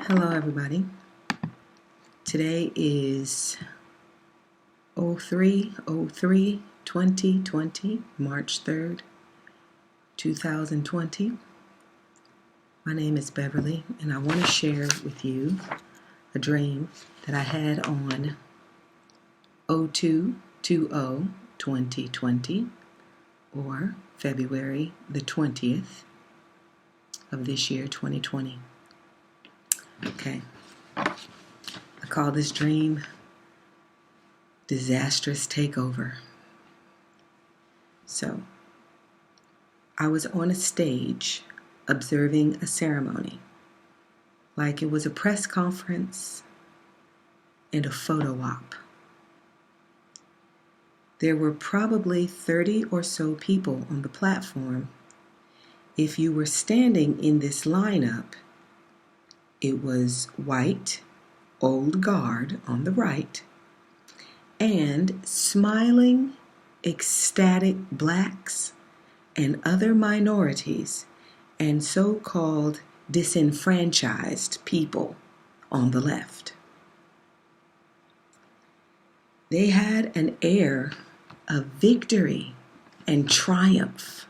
Hello, everybody. Today is 03/03/2020, March 3rd, 2020. My name is Beverly, and I want to share with you a dream that I had on 02/20/2020, or February the 20th of this year, 2020. Okay. I call this dream Disasterous Takeover. So, I was on a stage observing a ceremony, like it was a press conference and a photo op. There were probably 30 or so people on the platform. If you were standing in this lineup, it was white, old guard on the right, and smiling, ecstatic blacks and other minorities and so-called disenfranchised people on the left. They had an air of victory and triumph.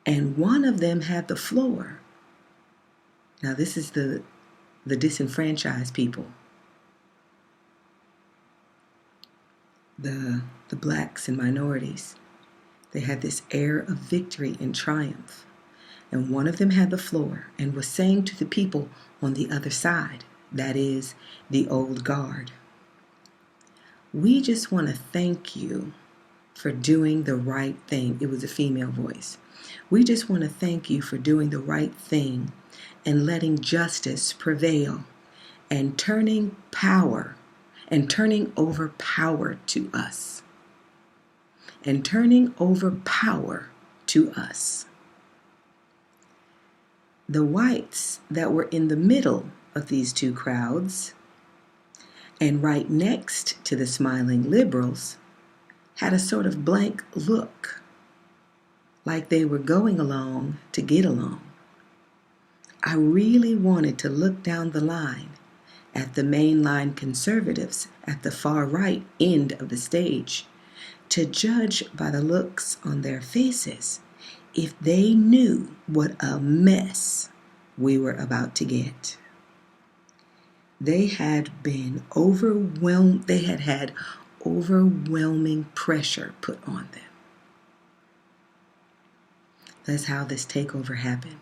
And one of them had the floor. Now this is the disenfranchised people. The blacks and minorities. They had this air of victory and triumph. And one of them had the floor and was saying to the people on the other side, that is, the old guard, "We just want to thank you for doing the right thing." It was a female voice. "We just want to thank you for doing the right thing and letting justice prevail and turning over power to us. And turning over power to us." The whites that were in the middle of these two crowds and right next to the smiling liberals had a sort of blank look, like they were going along to get along. I really wanted to look down the line at the mainline conservatives at the far right end of the stage to judge by the looks on their faces if they knew what a mess we were about to get. They had been overwhelmed. They had had overwhelming pressure put on them. That's how this takeover happened.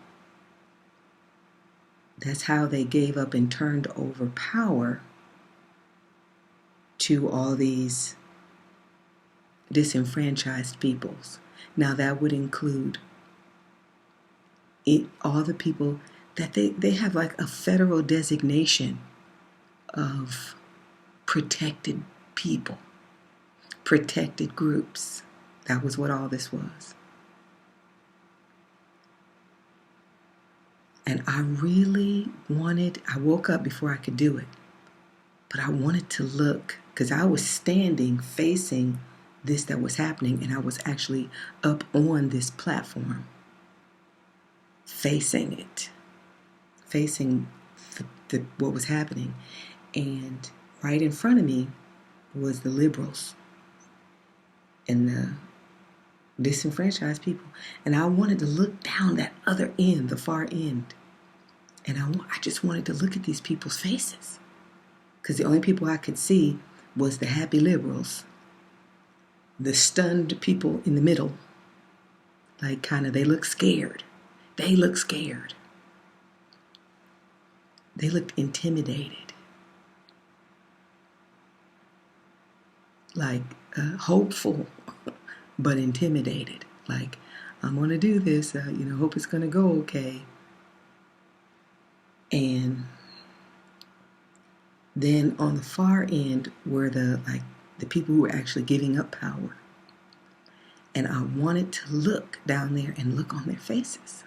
That's how they gave up and turned over power to all these disenfranchised peoples. Now that would include all the people that they have like a federal designation of protected people, protected groups. That was what all this was. And I woke up before I could do it, but I wanted to look, because I was standing facing this that was happening, and I was actually up on this platform, facing it, facing what was happening. And right in front of me was the liberals and the disenfranchised people. And I wanted to look down that other end, the far end. And I just wanted to look at these people's faces, because the only people I could see was the happy liberals, the stunned people in the middle, like kind of, they looked scared. They looked scared. They looked intimidated. Like hopeful, but intimidated. Like, I'm going to do this, hope it's going to go okay. And then on the far end were the people who were actually giving up power. And I wanted to look down there and look on their faces.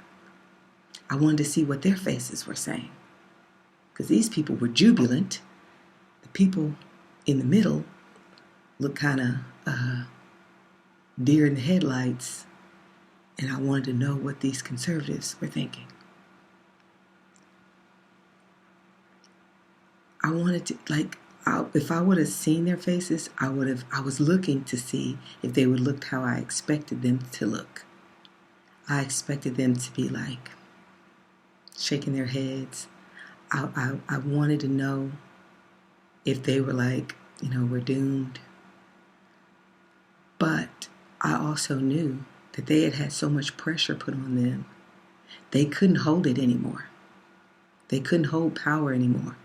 I wanted to see what their faces were saying, because these people were jubilant. The people in the middle looked kind of deer in the headlights, and I wanted to know what these conservatives were thinking. I wanted to, like, if I would have seen their faces, I was looking to see if they would look how I expected them to look. I expected them to be like shaking their heads. I wanted to know if they were like, we're doomed. But I also knew that they had so much pressure put on them. They couldn't hold it anymore. They couldn't hold power anymore.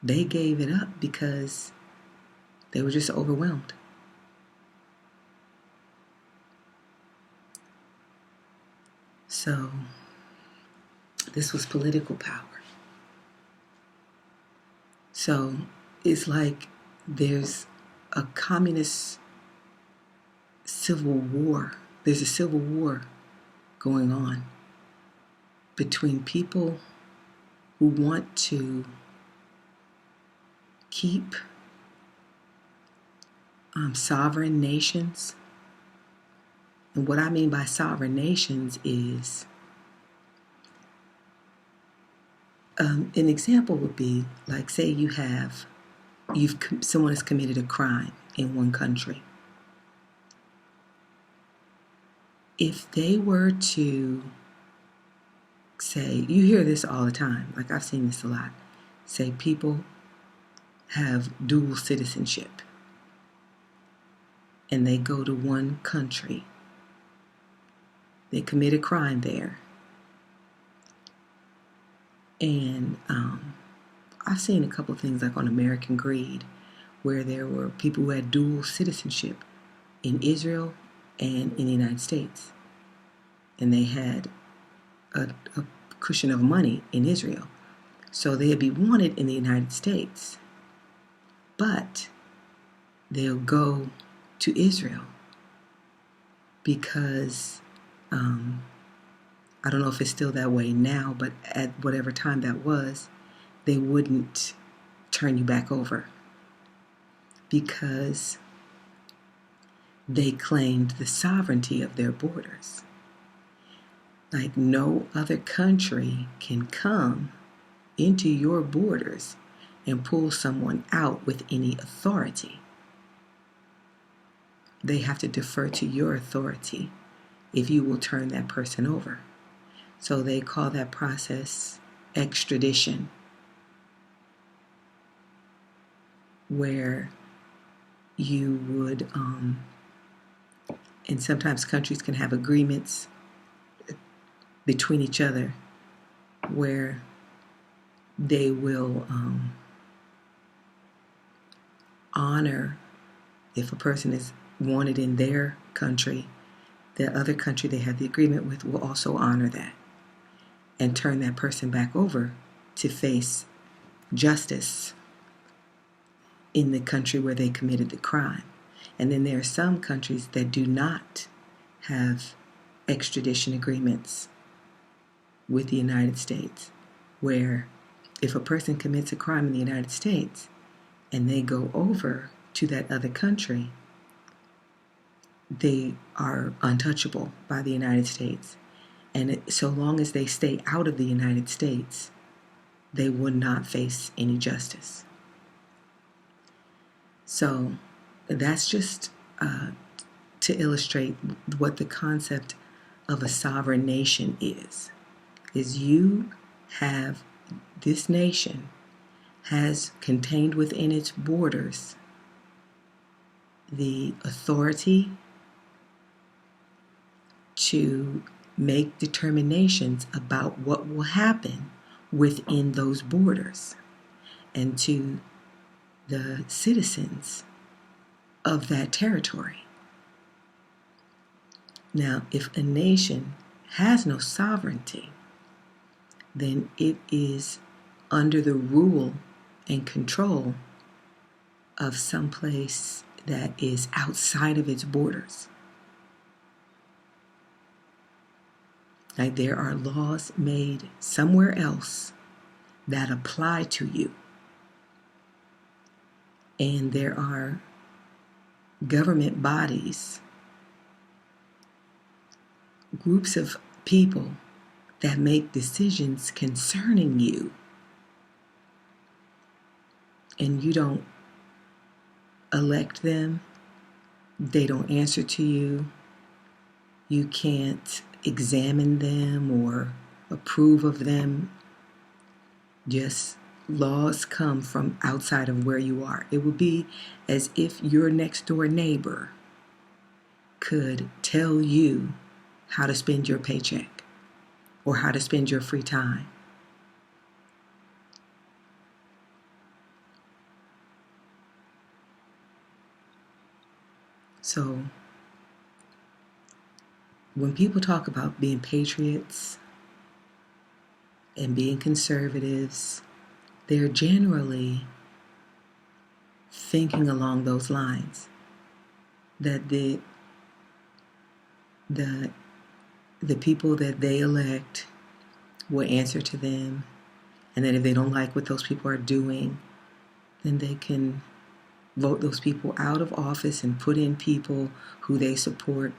They gave it up because they were just overwhelmed. So this was political power. So it's like there's a communist civil war. There's a civil war going on between people who want to keep sovereign nations. And what I mean by sovereign nations is, an example would be like, say someone has committed a crime in one country. If they were to say, you hear this all the time, like I've seen this a lot, say people have dual citizenship and they go to one country. They commit a crime there. And I've seen a couple of things like on American Greed where there were people who had dual citizenship in Israel and in the United States. And they had a cushion of money in Israel. So they'd be wanted in the United States. But they'll go to Israel because I don't know if it's still that way now, but at whatever time that was, they wouldn't turn you back over because they claimed the sovereignty of their borders. Like no other country can come into your borders and pull someone out with any authority. They have to defer to your authority if you will turn that person over. So they call that process extradition, where you would, and sometimes countries can have agreements between each other where they will honor, if a person is wanted in their country, the other country they have the agreement with will also honor that and turn that person back over to face justice in the country where they committed the crime. And then there are some countries that do not have extradition agreements with the United States, where if a person commits a crime in the United States and they go over to that other country, they are untouchable by the United States. And so long as they stay out of the United States, they would not face any justice. So that's just to illustrate what the concept of a sovereign nation is you have, this nation has contained within its borders the authority to make determinations about what will happen within those borders and to the citizens of that territory. Now, if a nation has no sovereignty, then it is under the rule and control of some place that is outside of its borders. Like there are laws made somewhere else that apply to you. And there are government bodies, groups of people that make decisions concerning you and you don't elect them, they don't answer to you, you can't examine them or approve of them, just laws come from outside of where you are. It would be as if your next door neighbor could tell you how to spend your paycheck or how to spend your free time. So when people talk about being patriots and being conservatives, they're generally thinking along those lines, that the people that they elect will answer to them, and that if they don't like what those people are doing, then they can vote those people out of office and put in people who they support,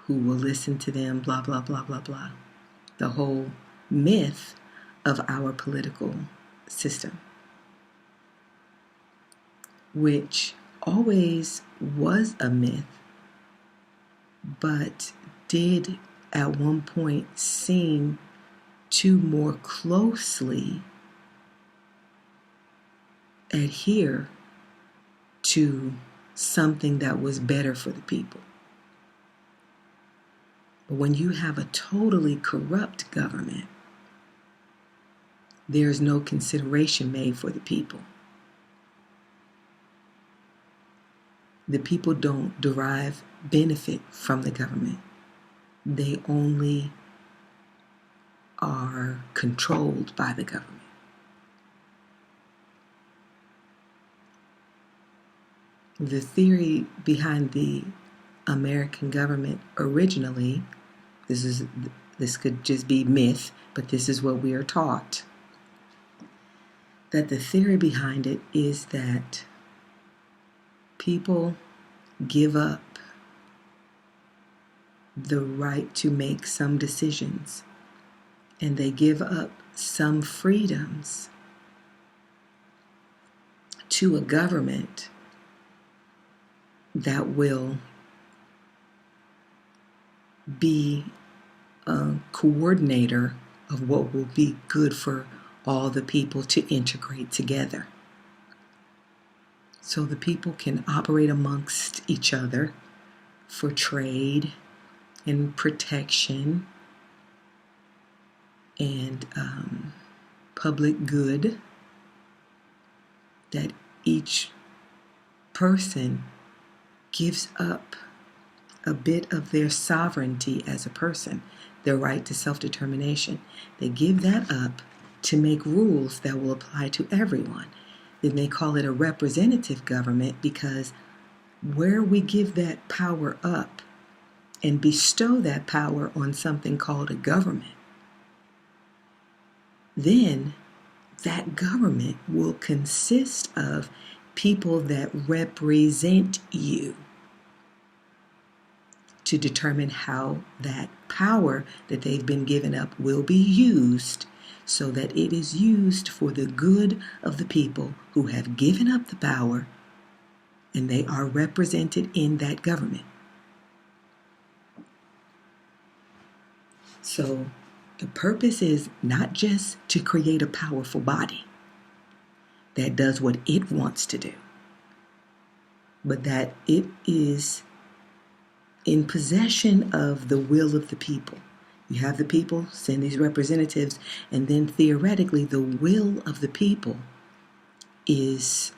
who will listen to them, blah, blah, blah, blah, blah. The whole myth of our political system, which always was a myth, but did at one point seem to more closely adhere to something that was better for the people. But when you have a totally corrupt government, there is no consideration made for the people. The people don't derive benefit from the government. They only are controlled by the government. The theory behind the American government originally, this could just be myth, but this is what we are taught, that the theory behind it is that people give up the right to make some decisions, and they give up some freedoms to a government that will be a coordinator of what will be good for all the people to integrate together. So the people can operate amongst each other for trade and protection and public good, that each person gives up a bit of their sovereignty as a person, their right to self-determination. They give that up to make rules that will apply to everyone. Then they call it a representative government, because where we give that power up and bestow that power on something called a government, then that government will consist of people that represent you to determine how that power that they've been given up will be used, so that it is used for the good of the people who have given up the power and they are represented in that government. So the purpose is not just to create a powerful body that does what it wants to do, but that it is in possession of the will of the people. You have the people send these representatives, and then theoretically the will of the people is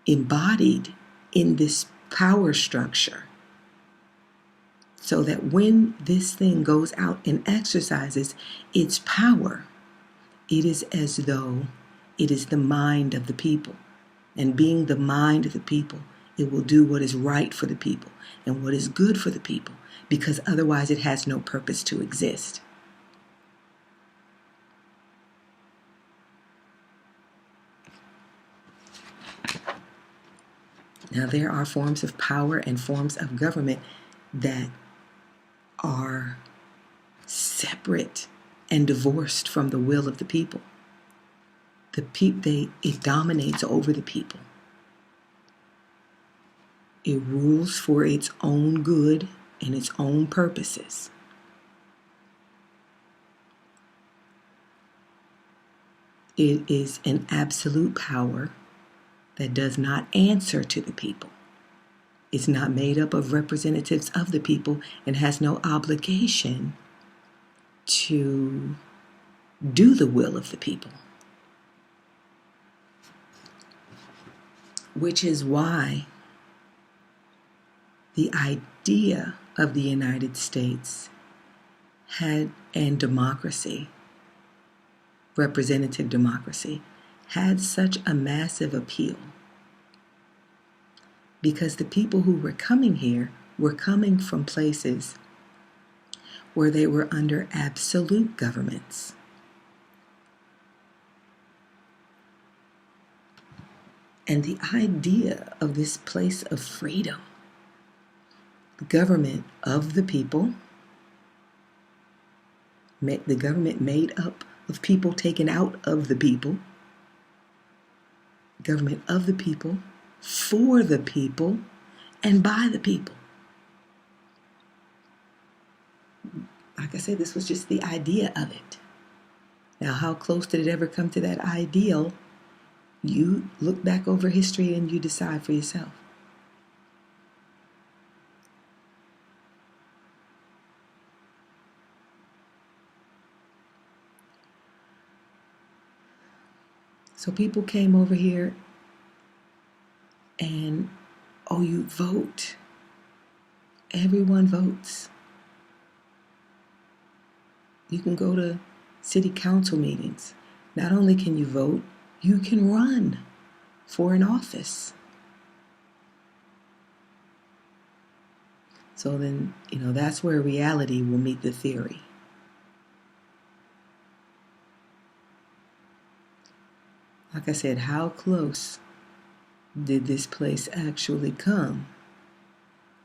embodied in this power structure, so that when this thing goes out and exercises its power, it is as though it is the mind of the people. And being the mind of the people, it will do what is right for the people and what is good for the people, because otherwise it has no purpose to exist. Now, there are forms of power and forms of government that are separate and divorced from the will of the people. it dominates over the people. It rules for its own good and its own purposes. It is an absolute power that does not answer to the people. It's not made up of representatives of the people and has no obligation to do the will of the people. Which is why the idea of the United States and democracy, representative democracy, had such a massive appeal. Because the people who were coming here were coming from places where they were under absolute governments. And the idea of this place of freedom, the government of the people, the government made up of people taken out of the people, government of the people, for the people, and by the people. Like I said, this was just the idea of it. Now, how close did it ever come to that ideal? You look back over history and you decide for yourself. So people came over here and, you vote. Everyone votes. You can go to city council meetings. Not only can you vote, you can run for an office. So then, that's where reality will meet the theory. Like I said, how close did this place actually come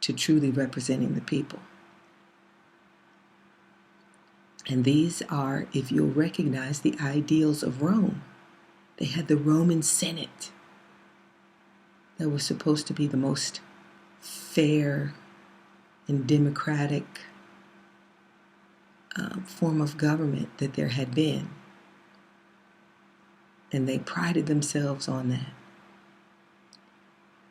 to truly representing the people? And these are, if you'll recognize, the ideals of Rome. They had the Roman Senate that was supposed to be the most fair and democratic form of government that there had been. And they prided themselves on that.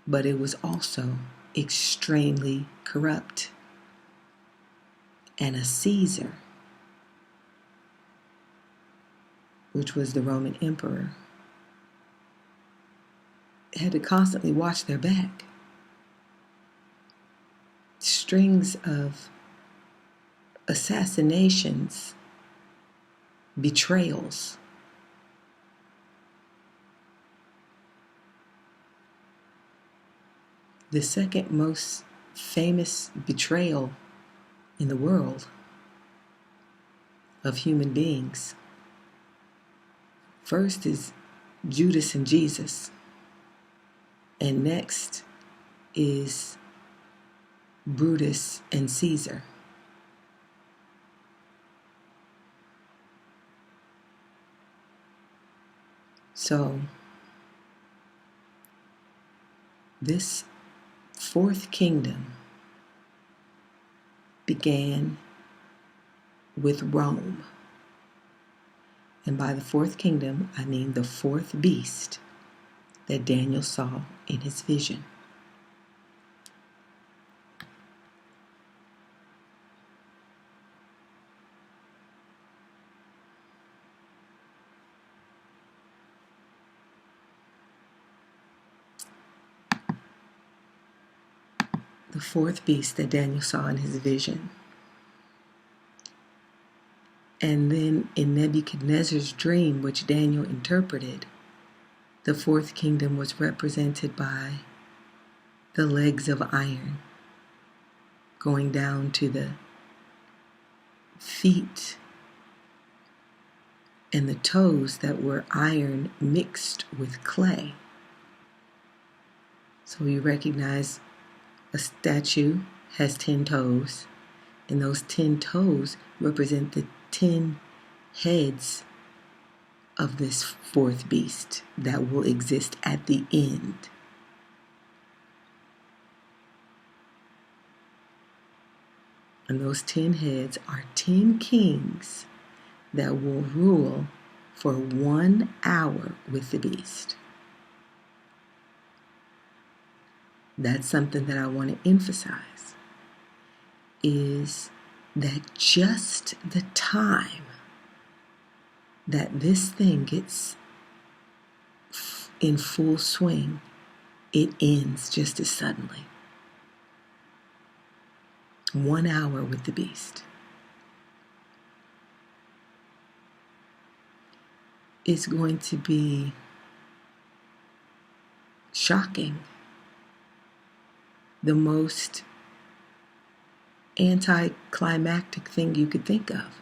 But it was also extremely corrupt. And a Caesar, which was the Roman emperor, had to constantly watch their back. Strings of assassinations, betrayals. The second most famous betrayal in the world of human beings. First is Judas and Jesus. And next is Brutus and Caesar. So, this fourth kingdom began with Rome. And by the fourth kingdom, I mean the fourth beast that Daniel saw in his vision. The fourth beast that Daniel saw in his vision. And then in Nebuchadnezzar's dream, which Daniel interpreted, the fourth kingdom was represented by the legs of iron going down to the feet and the toes that were iron mixed with clay. So you recognize a statue has 10 toes, and those 10 toes represent the 10 heads of this fourth beast that will exist at the end. And those 10 heads are 10 kings that will rule for 1 hour with the beast. That's something that I want to emphasize, is that just the time that this thing gets in full swing, it ends just as suddenly. 1 hour with the beast. It's going to be shocking. The most anticlimactic thing you could think of.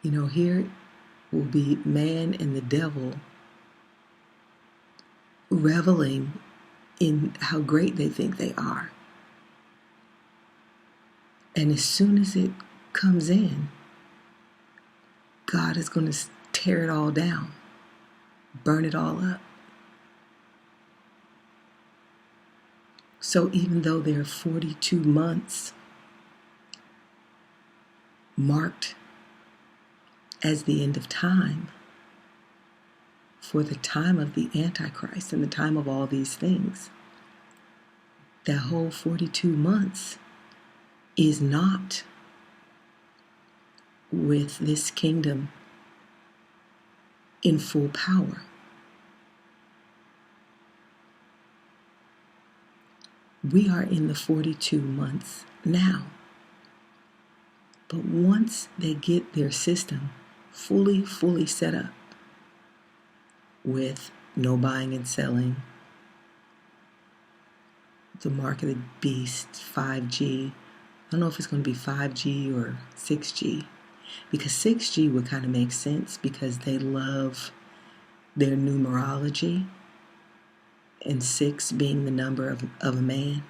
Here will be man and the devil reveling in how great they think they are. And as soon as it comes in, God is going to tear it all down, burn it all up. So even though there are 42 months marked as the end of time, for the time of the Antichrist and the time of all these things, that whole 42 months is not with this kingdom in full power. We are in the 42 months now. But once they get their system fully set up with no buying and selling, the mark of the beast, 5G, I don't know if it's going to be 5G or 6G, because 6G would kind of make sense because they love their numerology, and 6 being the number of a man.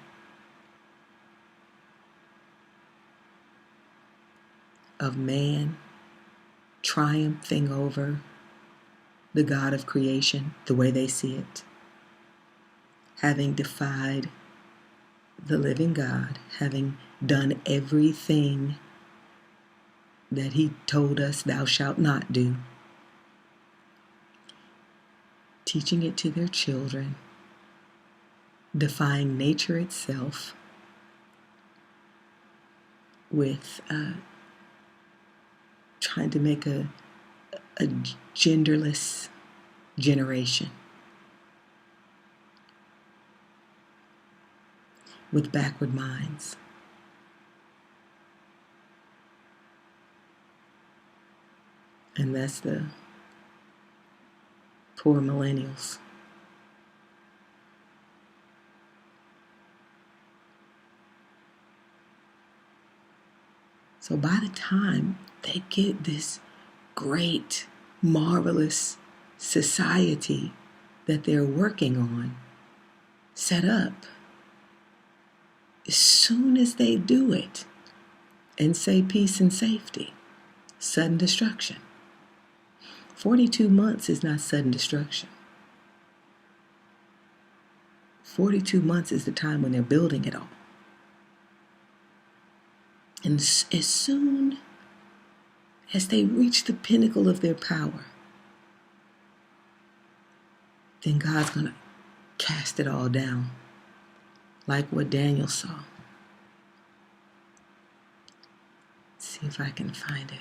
Of man triumphing over the God of creation, the way they see it, having defied the living God, having done everything that he told us thou shalt not do, teaching it to their children, defying nature itself with trying to make a genderless generation with backward minds. And that's the poor millennials. So by the time they get this great, marvelous society that they're working on set up, as soon as they do it and say peace and safety, sudden destruction. 42 months is not sudden destruction. 42 months is the time when they're building it all. And as soon as they reach the pinnacle of their power, then God's going to cast it all down, like what Daniel saw. Let's see if I can find it.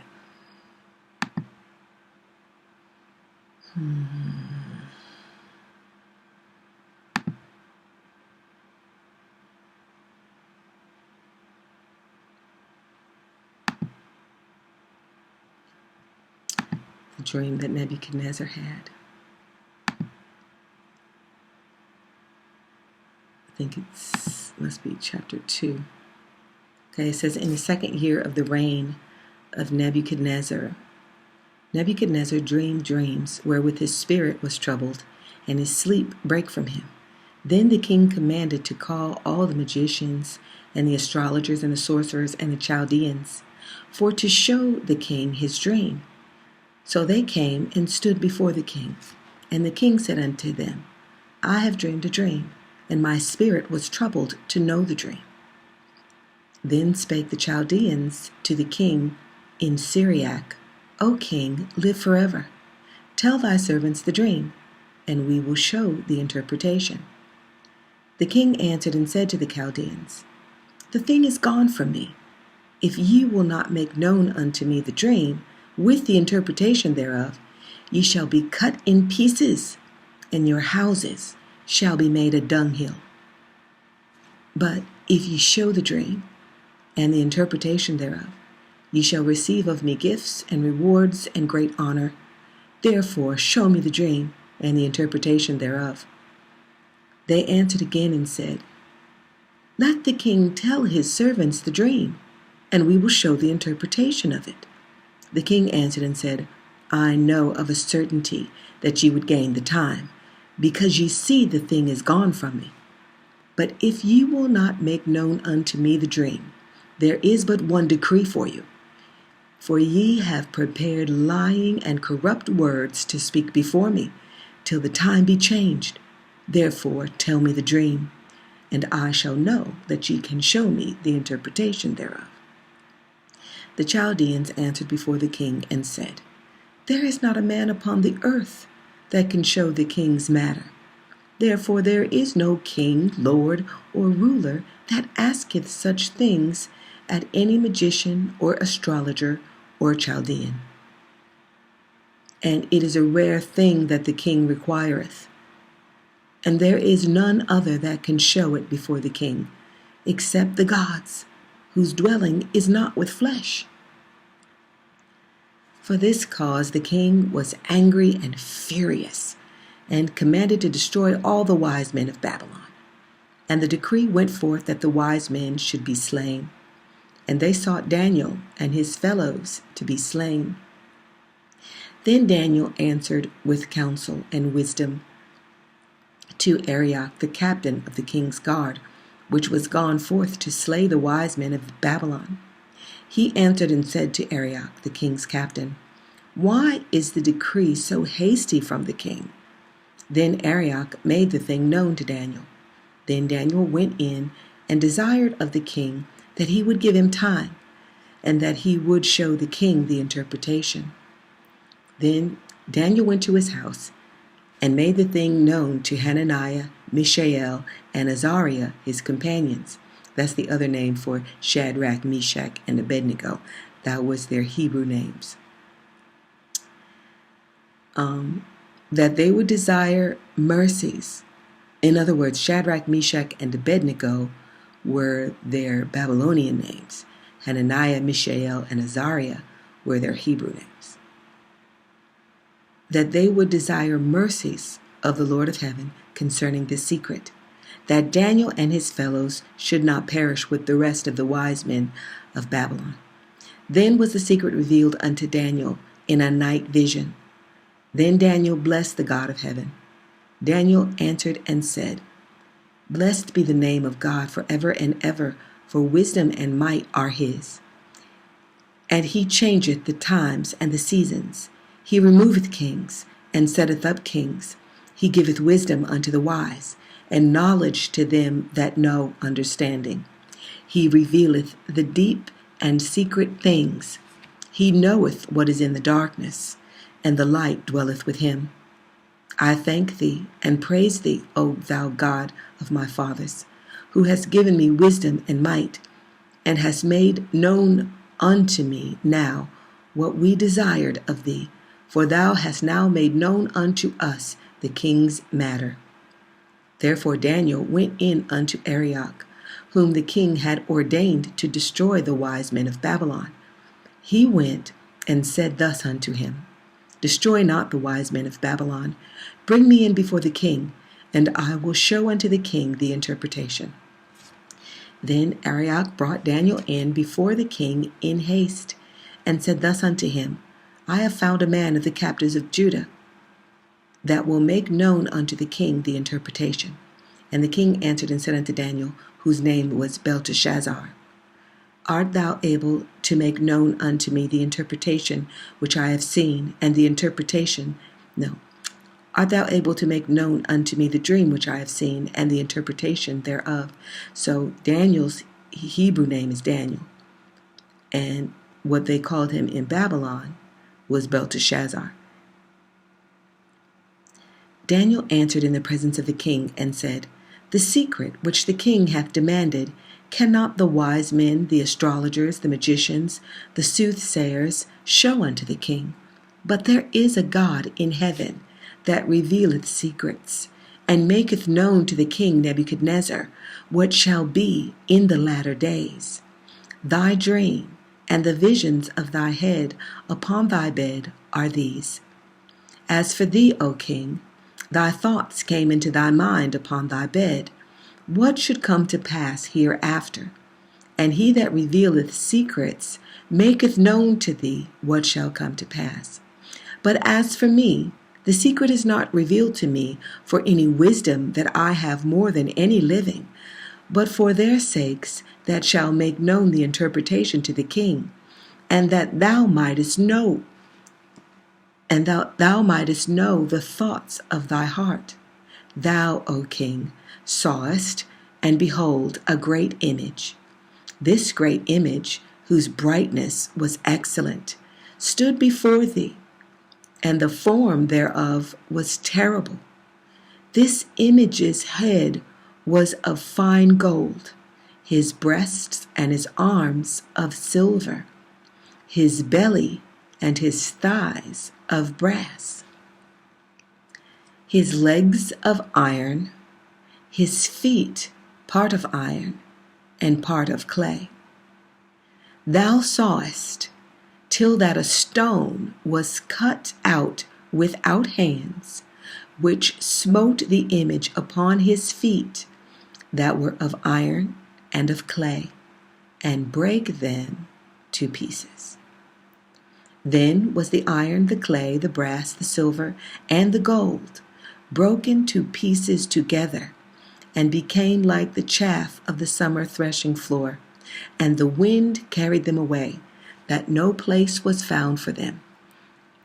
The dream that Nebuchadnezzar had. I think must be chapter 2. Okay, it says, in the second year of the reign of Nebuchadnezzar, Nebuchadnezzar dreamed dreams wherewith his spirit was troubled, and his sleep brake from him. Then the king commanded to call all the magicians, and the astrologers, and the sorcerers, and the Chaldeans, for to show the king his dream. So they came and stood before the king. And the king said unto them, I have dreamed a dream, and my spirit was troubled to know the dream. Then spake the Chaldeans to the king in Syriac, O king, live forever. Tell thy servants the dream, and we will show the interpretation. The king answered and said to the Chaldeans, The thing is gone from me. If ye will not make known unto me the dream, with the interpretation thereof, ye shall be cut in pieces, and your houses shall be made a dunghill. But if ye show the dream, and the interpretation thereof, ye shall receive of me gifts and rewards and great honor. Therefore show me the dream and the interpretation thereof. They answered again and said, Let the king tell his servants the dream, and we will show the interpretation of it. The king answered and said, I know of a certainty that ye would gain the time, because ye see the thing is gone from me. But if ye will not make known unto me the dream, there is but one decree for you. For ye have prepared lying and corrupt words to speak before me, till the time be changed. Therefore tell me the dream, and I shall know that ye can show me the interpretation thereof. The Chaldeans answered before the king and said, There is not a man upon the earth that can show the king's matter. Therefore there is no king, lord, or ruler that asketh such things at any magician or astrologer or Chaldean. And it is a rare thing that the king requireth. And there is none other that can show it before the king, except the gods, whose dwelling is not with flesh. For this cause the king was angry and furious, and commanded to destroy all the wise men of Babylon. And the decree went forth that the wise men should be slain. And they sought Daniel and his fellows to be slain. Then Daniel answered with counsel and wisdom to Arioch, the captain of the king's guard, which was gone forth to slay the wise men of Babylon. He answered and said to Arioch, the king's captain, Why is the decree so hasty from the king? Then Arioch made the thing known to Daniel. Then Daniel went in and desired of the king that he would give him time, and that he would show the king the interpretation. Then Daniel went to his house, and made the thing known to Hananiah, Mishael, and Azariah, his companions. That's the other name for Shadrach, Meshach, and Abednego. That was their Hebrew names. That they would desire mercies. In other words, Shadrach, Meshach, and Abednego were their Babylonian names. Hananiah, Mishael, and Azariah were their Hebrew names. That they would desire mercies of the Lord of heaven concerning this secret, that Daniel and his fellows should not perish with the rest of the wise men of Babylon. Then was the secret revealed unto Daniel in a night vision. Then Daniel blessed the God of heaven. Daniel answered and said, Blessed be the name of God forever and ever, for wisdom and might are his. And he changeth the times and the seasons. He removeth kings, and setteth up kings. He giveth wisdom unto the wise, and knowledge to them that know understanding. He revealeth the deep and secret things. He knoweth what is in the darkness, and the light dwelleth with him. I thank thee and praise thee, O thou God of my fathers, who hast given me wisdom and might, and hast made known unto me now what we desired of thee, for thou hast now made known unto us the king's matter. Therefore Daniel went in unto Arioch, whom the king had ordained to destroy the wise men of Babylon. He went and said thus unto him, Destroy not the wise men of Babylon. Bring me in before the king, and I will show unto the king the interpretation. Then Arioch brought Daniel in before the king in haste, and said thus unto him, I have found a man of the captives of Judah, that will make known unto the king the interpretation. And the king answered and said unto Daniel, whose name was Belteshazzar, Art thou able to make known unto me the interpretation which I have seen, and the interpretation, no, art thou able to make known unto me the dream which I have seen, and the interpretation thereof? So Daniel's Hebrew name is Daniel, and what they called him in Babylon was Belteshazzar. Daniel answered in the presence of the king and said, The secret which the king hath demanded, cannot the wise men, the astrologers, the magicians, the soothsayers, show unto the king? But there is a God in heaven that revealeth secrets, and maketh known to the king Nebuchadnezzar what shall be in the latter days. Thy dream and the visions of thy head upon thy bed are these. As for thee, O king, thy thoughts came into thy mind upon thy bed, what should come to pass hereafter? And he that revealeth secrets maketh known to thee what shall come to pass. But as for me, the secret is not revealed to me for any wisdom that I have more than any living, but for their sakes that shall make known the interpretation to the king, and that thou mightest know, and thou mightest know the thoughts of thy heart. Thou, O king, sawest, and behold, a great image. This great image, whose brightness was excellent, stood before thee, and the form thereof was terrible. This image's head was of fine gold, his breasts and his arms of silver, his belly and his thighs of brass, his legs of iron, his feet part of iron and part of clay. Thou sawest till that a stone was cut out without hands, which smote the image upon his feet that were of iron and of clay, and brake them to pieces. Then was the iron, the clay, the brass, the silver, and the gold broken to pieces together, and became like the chaff of the summer threshing floor, and the wind carried them away, that no place was found for them.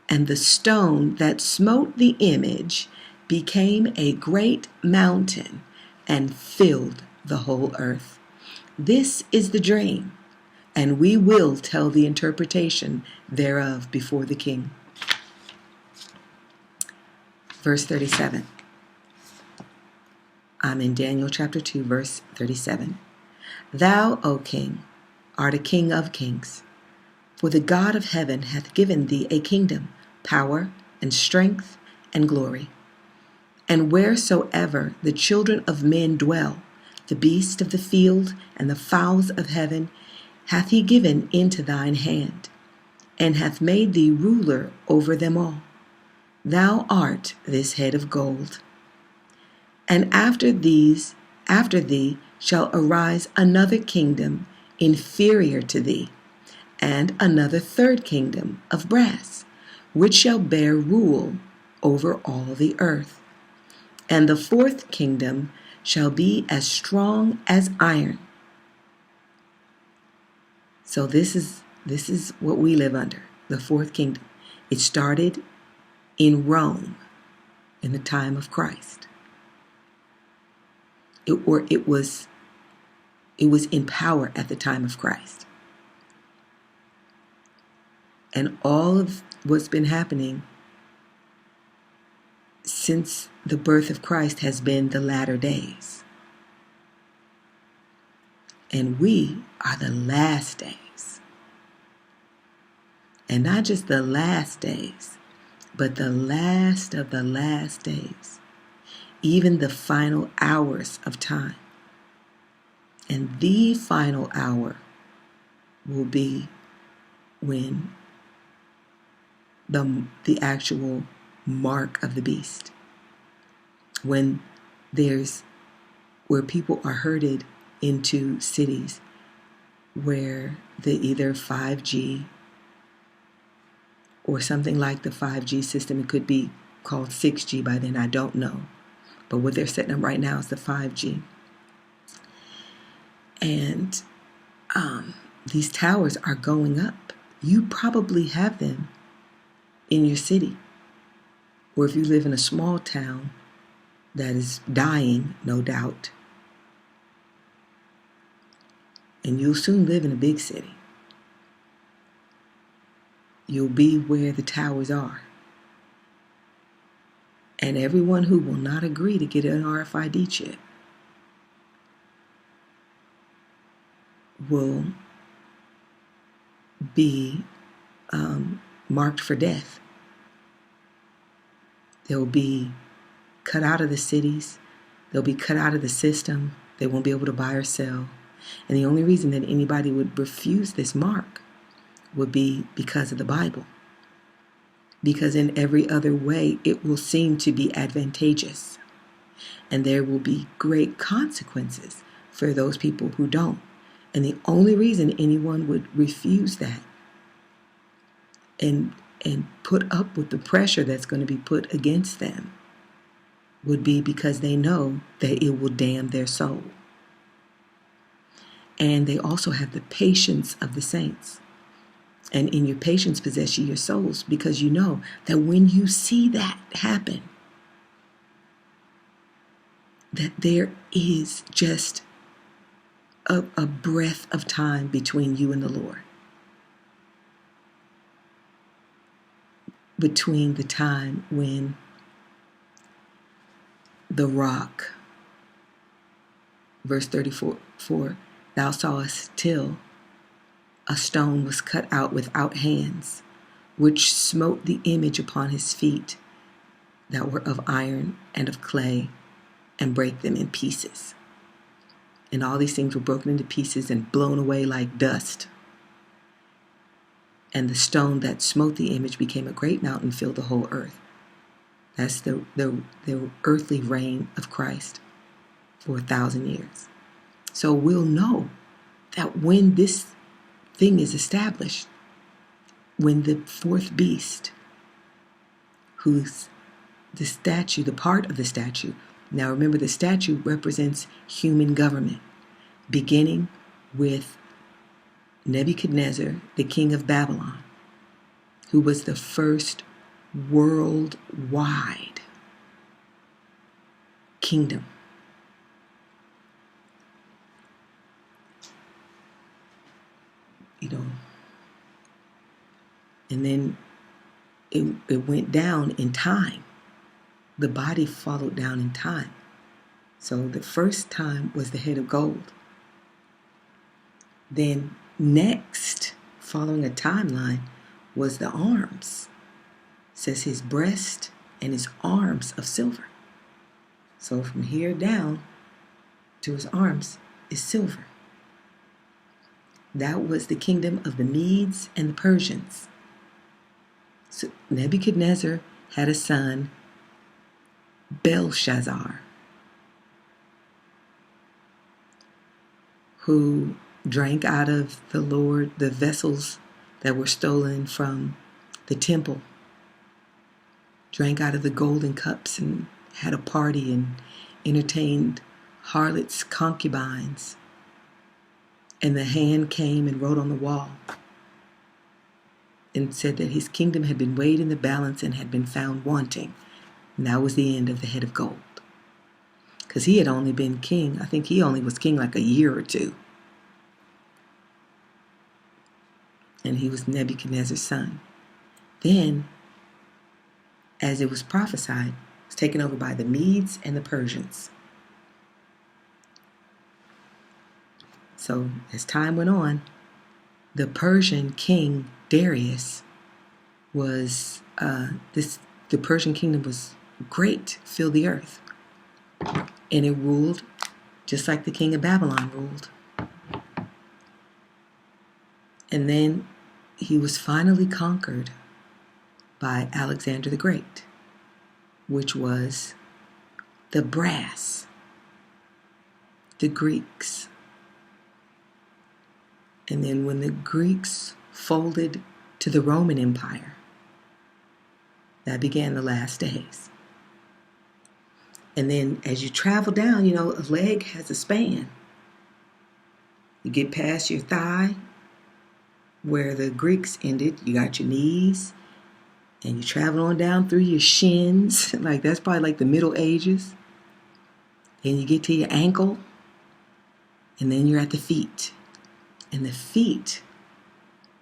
And the stone that smote the image became a great mountain, and filled the whole earth. This is the dream, and we will tell the interpretation thereof before the king. Verse 37. I'm in Daniel chapter 2, verse 37. Thou, O king, art a king of kings, for the God of heaven hath given thee a kingdom, power, and strength, and glory. And wheresoever the children of men dwell, the beast of the field and the fowls of heaven hath he given into thine hand, and hath made thee ruler over them all. Thou art this head of gold. And after thee shall arise another kingdom inferior to thee, and another third kingdom of brass, which shall bear rule over all the earth. And the fourth kingdom shall be as strong as iron. So this is what we live under, the fourth kingdom. It started in Rome in the time of Christ. It was in power at the time of Christ. And all of what's been happening since the birth of Christ has been the latter days. And we are the last days. And not just the last days, but the last of the last days. Even the final hours of time. And the final hour will be when the actual mark of the beast, when people are herded into cities where the either 5G or something like the 5G system, it could be called 6G by then, I don't know, but what they're setting up right now is the 5G. And these towers are going up. You probably have them in your city. Or if you live in a small town that is dying, no doubt, and you'll soon live in a big city. You'll be where the towers are. And everyone who will not agree to get an RFID chip will be marked for death. They'll be cut out of the cities. They'll be cut out of the system. They won't be able to buy or sell. And the only reason that anybody would refuse this mark would be because of the Bible. Because in every other way, it will seem to be advantageous. And there will be great consequences for those people who don't. And the only reason anyone would refuse that and put up with the pressure that's going to be put against them would be because they know that it will damn their soul. And they also have the patience of the saints. And in your patience possess ye your souls, because you know that when you see that happen, that there is just a breath of time between you and the Lord. Between the time when the rock, verse 34, thou sawest till a stone was cut out without hands, which smote the image upon his feet that were of iron and of clay, and brake them in pieces. And all these things were broken into pieces and blown away like dust. And the stone that smote the image became a great mountain, filled the whole earth. That's the earthly reign of Christ for 1,000 years. So we'll know that when this thing is established, when the fourth beast, who's the statue, the part of the statue. Now remember, the statue represents human government, beginning with Nebuchadnezzar, the king of Babylon, who was the first worldwide kingdom. And then it went down in time. The body followed down in time. So the first time was the head of gold. Then next, following a timeline, was the arms. It says his breast and his arms of silver. So from here down to his arms is silver. That was the kingdom of the Medes and the Persians. So Nebuchadnezzar had a son, Belshazzar, who drank out of the vessels that were stolen from the temple, drank out of the golden cups and had a party and entertained harlots, concubines. And the hand came and wrote on the wall and said that his kingdom had been weighed in the balance and had been found wanting. And that was the end of the head of gold. Because he had only been king, I think he only was king like a year or two. And he was Nebuchadnezzar's son. Then, as it was prophesied, it was taken over by the Medes and the Persians. So, as time went on, the Persian king Darius was, the Persian kingdom was great, filled the earth. And it ruled just like the king of Babylon ruled. And then he was finally conquered by Alexander the Great, which was the brass, the Greeks. And then when the Greeks folded to the Roman Empire, that began the last days. And then as you travel down, a leg has a span. You get past your thigh, where the Greeks ended. You got your knees, and you travel on down through your shins. Like that's probably like the Middle Ages. Then you get to your ankle, and then you're at the feet. And the feet,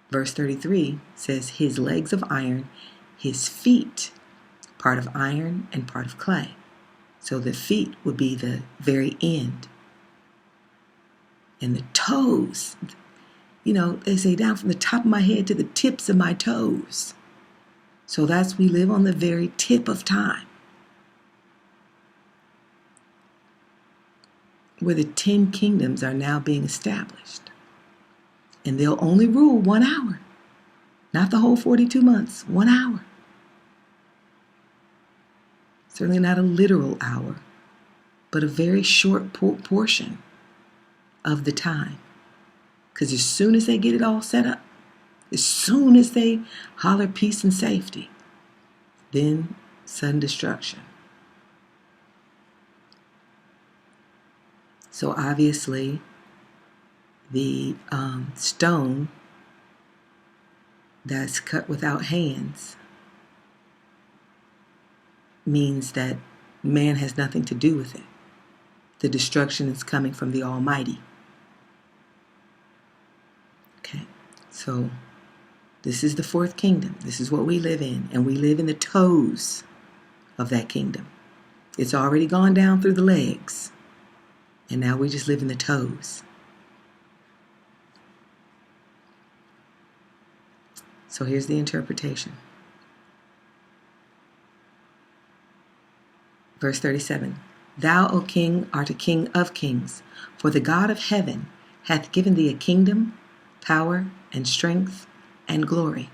verse 33, says his legs of iron, his feet, part of iron and part of clay. So the feet would be the very end. And the toes, they say down from the top of my head to the tips of my toes. So we live on the very tip of time, where the 10 kingdoms are now being established. And they'll only rule 1 hour, not the whole 42 months, 1 hour. Certainly not a literal hour, but a very short portion of the time. Because as soon as they get it all set up, as soon as they holler peace and safety, then sudden destruction. So obviously, the stone that's cut without hands means that man has nothing to do with it. The destruction is coming from the Almighty. Okay, so this is the 4th kingdom. This is what we live in, and we live in the toes of that kingdom. It's already gone down through the legs, and now we just live in the toes. So here's the interpretation. Verse 37. Thou, O king, art a king of kings, for the God of heaven hath given thee a kingdom, power, and strength, and glory.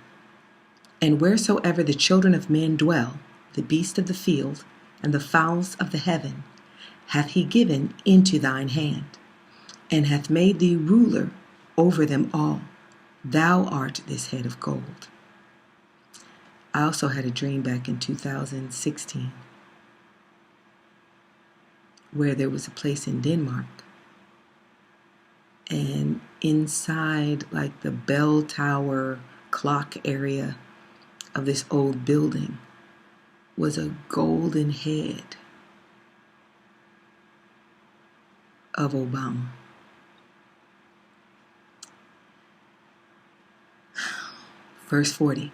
And wheresoever the children of men dwell, the beasts of the field, and the fowls of the heaven, hath he given into thine hand, and hath made thee ruler over them all. Thou art this head of gold. I also had a dream back in 2016 where there was a place in Denmark, and inside like the bell tower clock area of this old building was a golden head of Obama. Verse 40.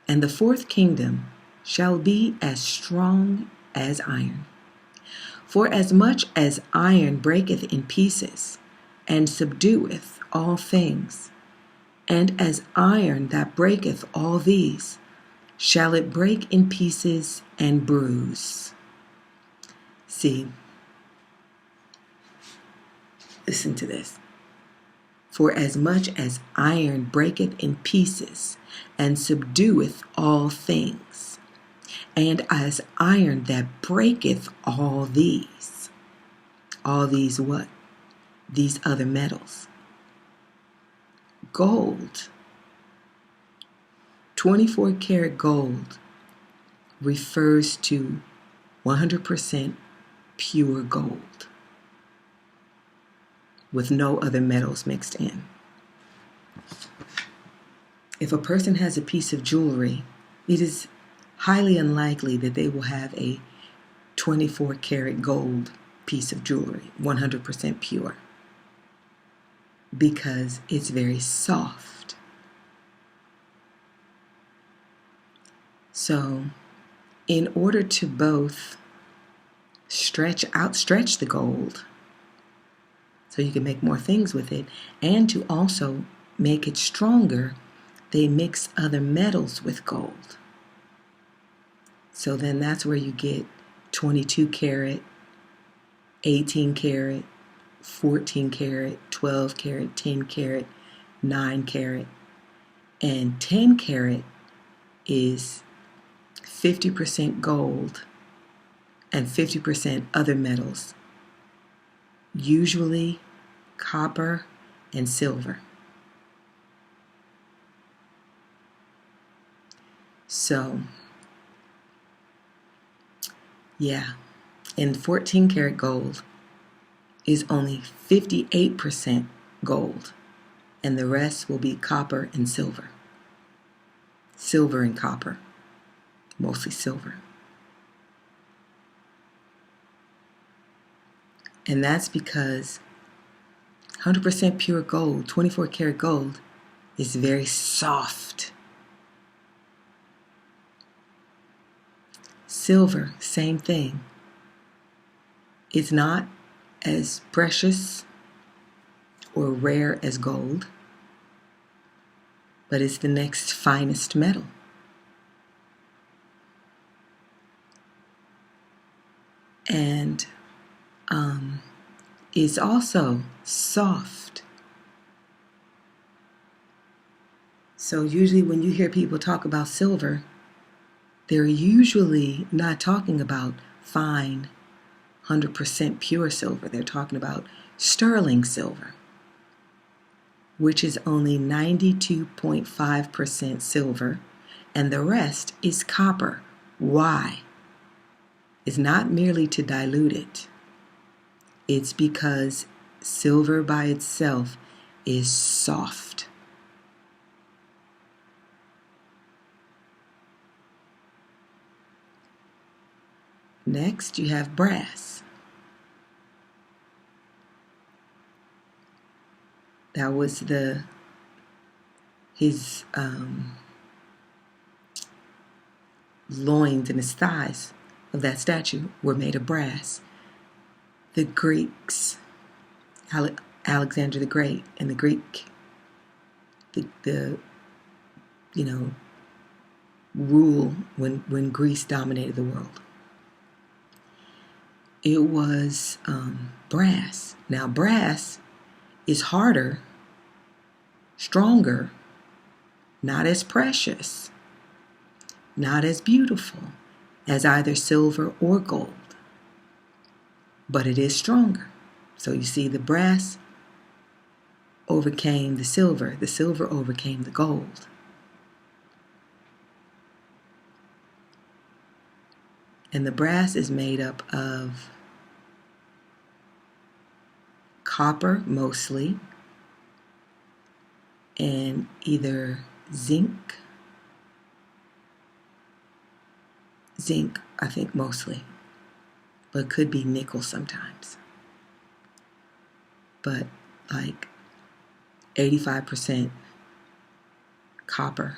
And the 4th kingdom shall be as strong as iron. For as much as iron breaketh in pieces, and subdueth all things, and as iron that breaketh all these, shall it break in pieces and bruise. See, listen to this. For as much as iron breaketh in pieces, and subdueth all things, and as iron that breaketh all these what? These other metals. Gold, 24 karat gold, refers to 100% pure gold, with no other metals mixed in. If a person has a piece of jewelry, it is highly unlikely that they will have a 24 karat gold piece of jewelry, 100% pure, because it's very soft. So, in order to both stretch the gold, so you can make more things with it, and to also make it stronger, they mix other metals with gold. So then that's where you get 22 karat, 18 karat, 14 karat, 12 karat, 10 karat, 9 karat. And 10 karat is 50% gold and 50% other metals, usually copper and silver. So, yeah, and 14 karat gold is only 58% gold and the rest will be copper and silver. Silver and copper, mostly silver. And that's because 100% pure gold, 24 karat gold, is very soft. Silver, same thing. It's not as precious or rare as gold, but it's the next finest metal. And it's also soft. So usually when you hear people talk about silver, they're usually not talking about fine, 100% pure silver. They're talking about sterling silver, which is only 92.5% silver, and the rest is copper. Why? It's not merely to dilute it. It's because silver by itself is soft. Next, you have brass. That was his loins and his thighs of that statue were made of brass. The Greeks, Alexander the Great, and the Greek, the rule when Greece dominated the world. It was brass. Now, brass is harder, stronger, not as precious, not as beautiful as either silver or gold, but it is stronger. So you see, the brass overcame the silver overcame the gold. And the brass is made up of copper mostly, and either zinc, I think mostly, but could be nickel sometimes. But like 85% copper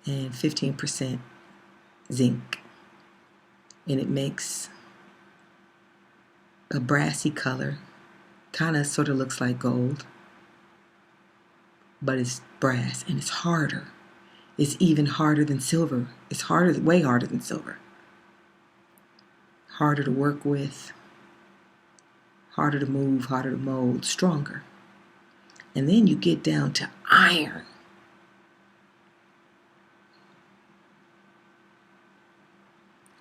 and 15% zinc. And it makes a brassy color, kind of sort of looks like gold, but it's brass and it's harder. It's even harder than silver. It's harder, way harder than silver. Harder to work with, harder to move, harder to mold, stronger. And then you get down to iron.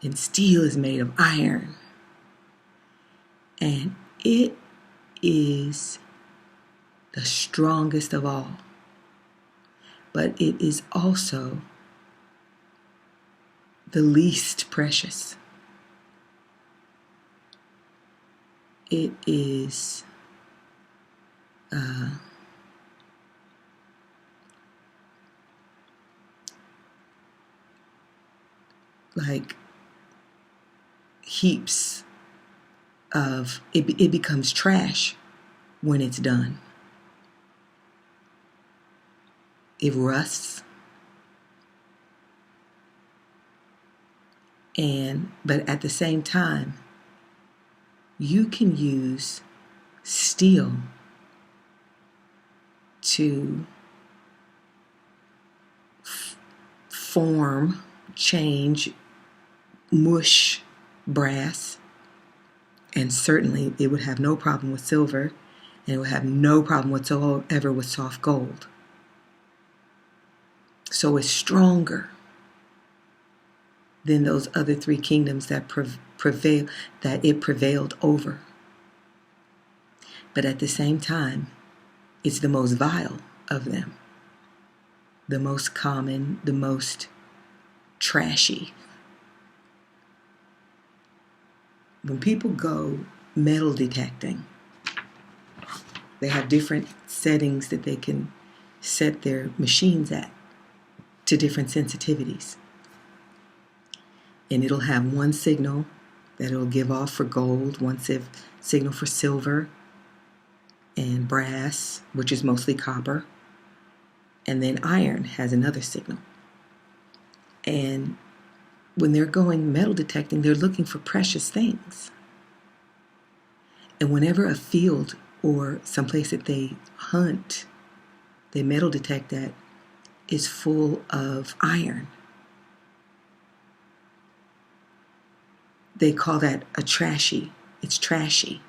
And steel is made of iron. And it is the strongest of all. But it is also the least precious. It is like heaps of, it becomes trash when it's done. It rusts. But at the same time, you can use steel to form, change, mush brass, and certainly it would have no problem with silver, and it would have no problem whatsoever with soft gold. So it's stronger than those other three kingdoms that it prevailed over. But at the same time, it's the most vile of them, the most common, the most trashy. When people go metal detecting, They have different settings that they can set their machines at to different sensitivities. And it'll have one signal that it'll give off for gold, one signal for silver and brass, which is mostly copper. And then iron has another signal. And when they're going metal detecting, they're looking for precious things. And whenever a field or someplace that they hunt, they metal detect at, is full of iron, they call that a trashy. It's trashy.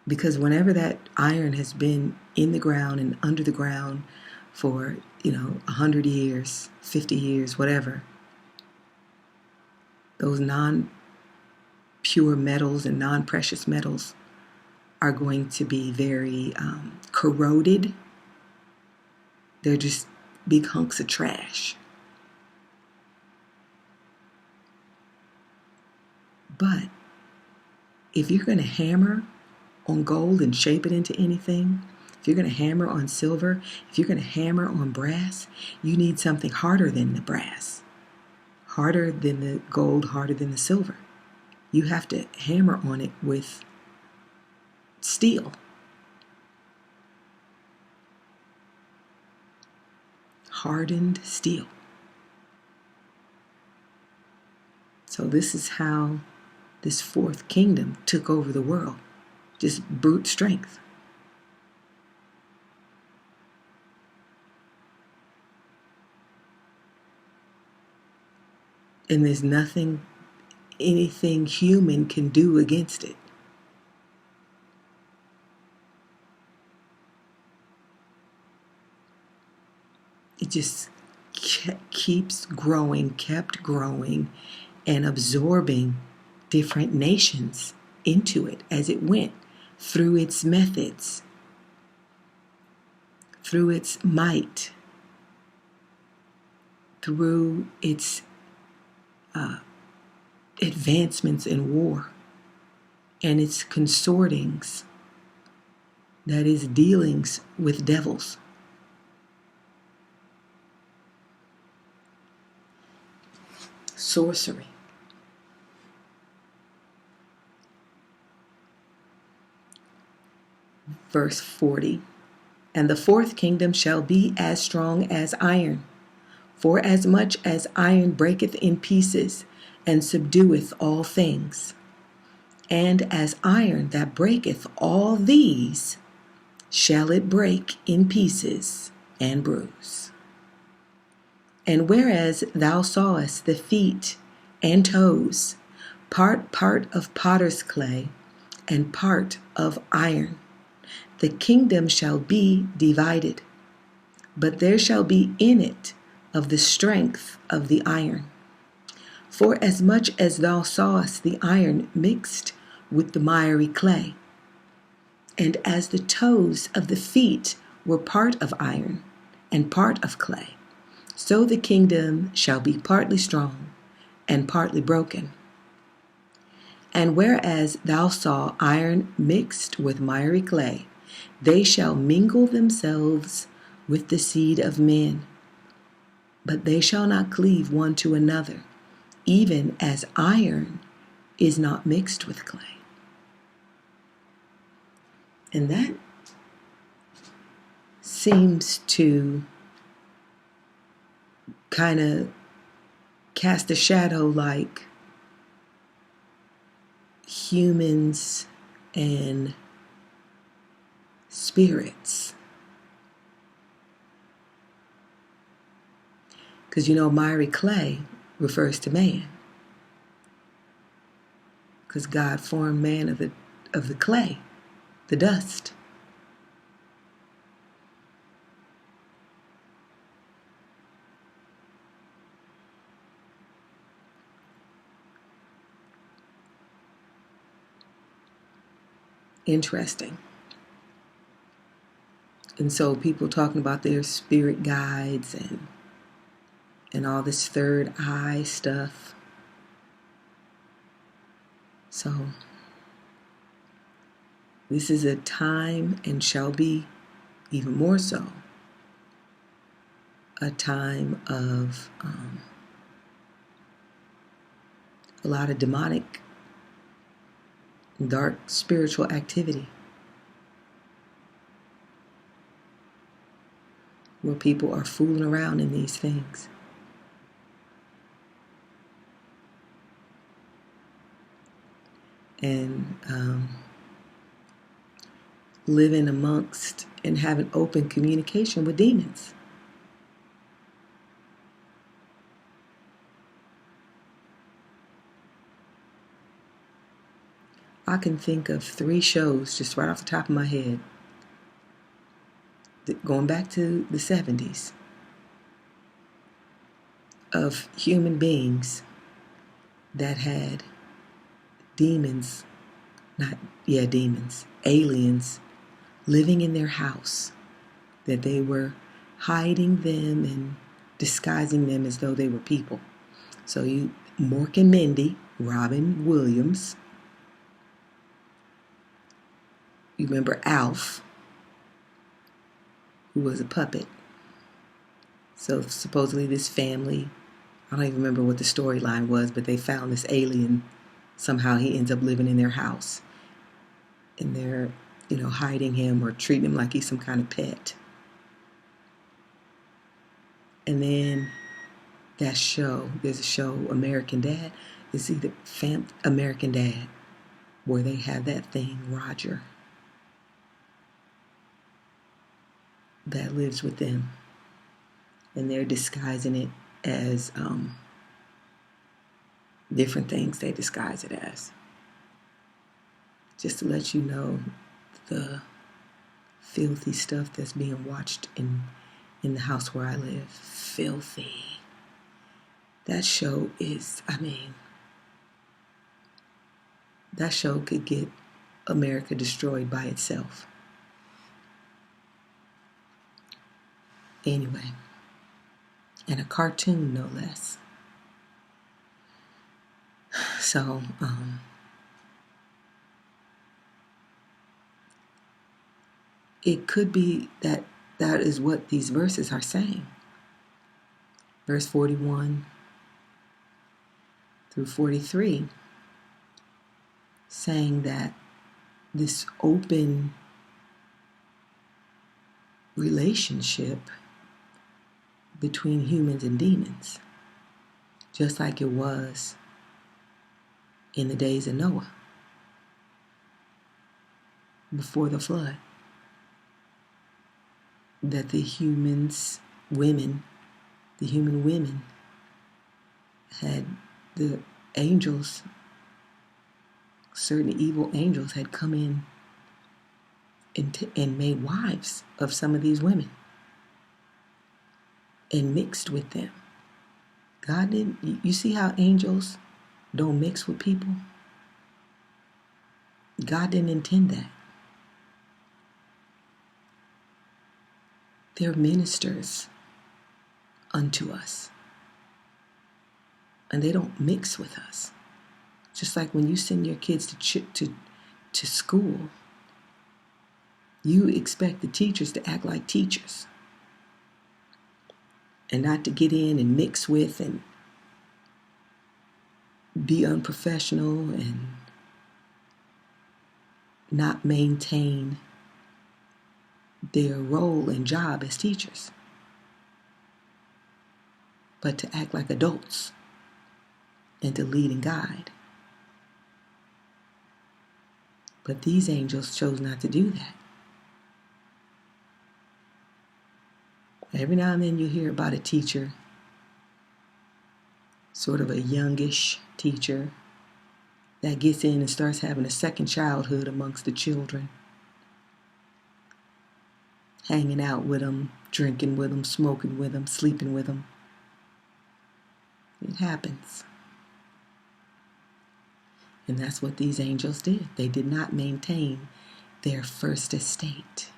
Because whenever that iron has been in the ground and under the ground for, 100 years, 50 years, whatever, those non-pure metals and non-precious metals are going to be very corroded. They're just big hunks of trash. But if you're going to hammer on gold and shape it into anything, if you're going to hammer on silver, if you're going to hammer on brass, you need something harder than the brass, harder than the gold, harder than the silver. You have to hammer on it with steel. Hardened steel. So this is how this fourth kingdom took over the world. Just brute strength. And there's anything human can do against it. It just kept growing and absorbing different nations into it as it went through its methods, through its might, through its advancements in war and its consortings, that is, dealings with devils. Sorcery. Verse 40. And the fourth kingdom shall be as strong as iron. For as much as iron breaketh in pieces, and subdueth all things, and as iron that breaketh all these, shall it break in pieces and bruise. And whereas thou sawest the feet and toes, part of potter's clay, and part of iron, the kingdom shall be divided, but there shall be in it of the strength of the iron. For as much as thou sawest the iron mixed with the miry clay, and as the toes of the feet were part of iron and part of clay, so the kingdom shall be partly strong and partly broken. And whereas thou saw iron mixed with miry clay, they shall mingle themselves with the seed of men, but they shall not cleave one to another, even as iron is not mixed with clay. And that seems to kind of cast a shadow like humans and spirits. Because miry clay refers to man. Because God formed man of the clay, the dust. Interesting. And so people talking about their spirit guides and all this third eye stuff. So This is a time, and shall be even more so, a time of a lot of demonic, dark spiritual activity, where people are fooling around in these things. And living amongst and having open communication with demons. I can think of 3 shows just right off the top of my head, going back to the 70s, of human beings that had demons, aliens living in their house, that they were hiding them and disguising them as though they were people. So Mork and Mindy, Robin Williams. You remember Alf, who was a puppet. So supposedly this family, I don't even remember what the storyline was, but they found this alien. Somehow he ends up living in their house. And they're, hiding him or treating him like he's some kind of pet. And then there's a show, American Dad. It's either American Dad, where they have that thing, Roger, that lives with them. And they're disguising it as different things they disguise it as. Just to let you know the filthy stuff that's being watched in the house where I live. Filthy. That show that show could get America destroyed by itself. Anyway, and a cartoon, no less. So, it could be that is what these verses are saying. Verse 41 through 43, saying that this open relationship between humans and demons, just like it was in the days of Noah, before the flood, that the human women had the angels, certain evil angels had come in and made wives of some of these women and mixed with them. God didn't, you see how angels don't mix with people? God didn't intend that. They're ministers unto us. And they don't mix with us. Just like when you send your kids to school, you expect the teachers to act like teachers and not to get in and mix with and be unprofessional and not maintain their role and job as teachers, but to act like adults and to lead and guide. But these angels chose not to do that. Every now and then you hear about a teacher, sort of a youngish teacher, that gets in and starts having a second childhood amongst the children, hanging out with them, drinking with them, smoking with them, sleeping with them. It happens. And that's what these angels did. They did not maintain their first estate.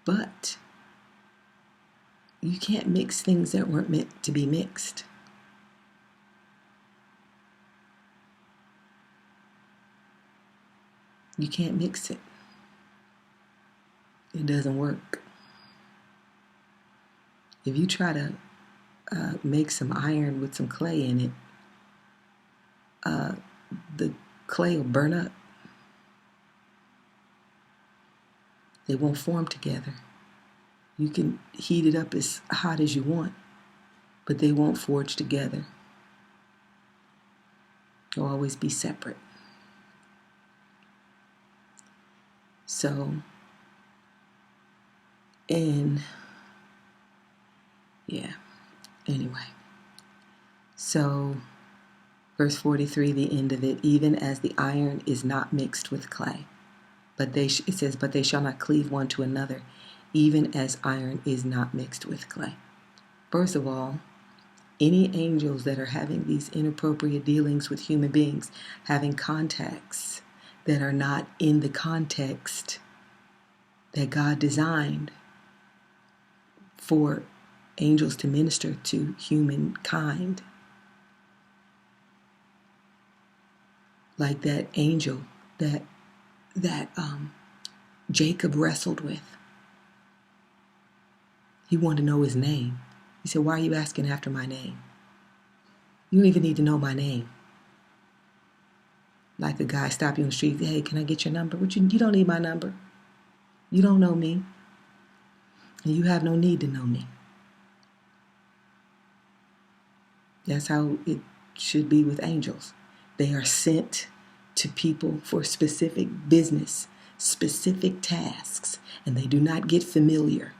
But You can't mix things that weren't meant to be mixed. You can't mix it. It doesn't work. If you try to make some iron with some clay in it, the clay will burn up. They won't form together. You can heat it up as hot as you want, but they won't forge together. They'll always be separate. So, anyway. So, verse 43, the end of it, even as the iron is not mixed with clay. But it says, but they shall not cleave one to another, even as iron is not mixed with clay. First of all, any angels that are having these inappropriate dealings with human beings, having contacts that are not in the context that God designed for angels to minister to humankind. Like that angel that Jacob wrestled with. He wanted to know his name. He said, why are you asking after my name? You don't even need to know my name. Like a guy stop you on the street, hey, can I get your number? You don't need my number. You don't know me. And you have no need to know me. That's how it should be with angels. They are sent to people for specific business, specific tasks, and they do not get familiar.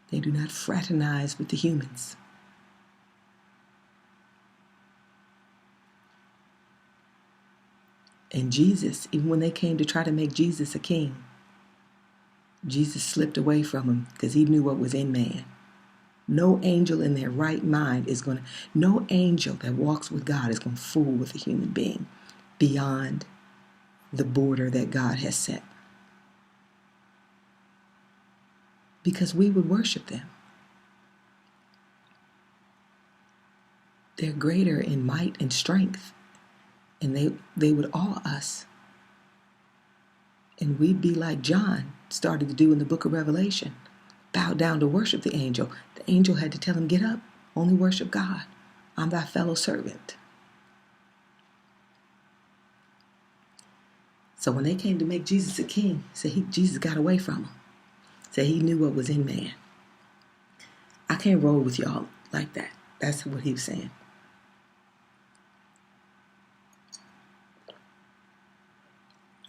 They do not fraternize with the humans. And Jesus, even when they came to try to make Jesus a king, Jesus slipped away from him because he knew what was in man. No angel in their right mind no angel that walks with God is going to fool with a human being beyond the border that God has set. Because we would worship them. They're greater in might and strength, and they would awe us. And we'd be like John started to do in the book of Revelation. Bow down to worship the angel. The angel had to tell him, get up, only worship God. I'm thy fellow servant. So when they came to make Jesus a king, Jesus got away from him. He knew what was in man. I can't roll with y'all like that. That's what he was saying.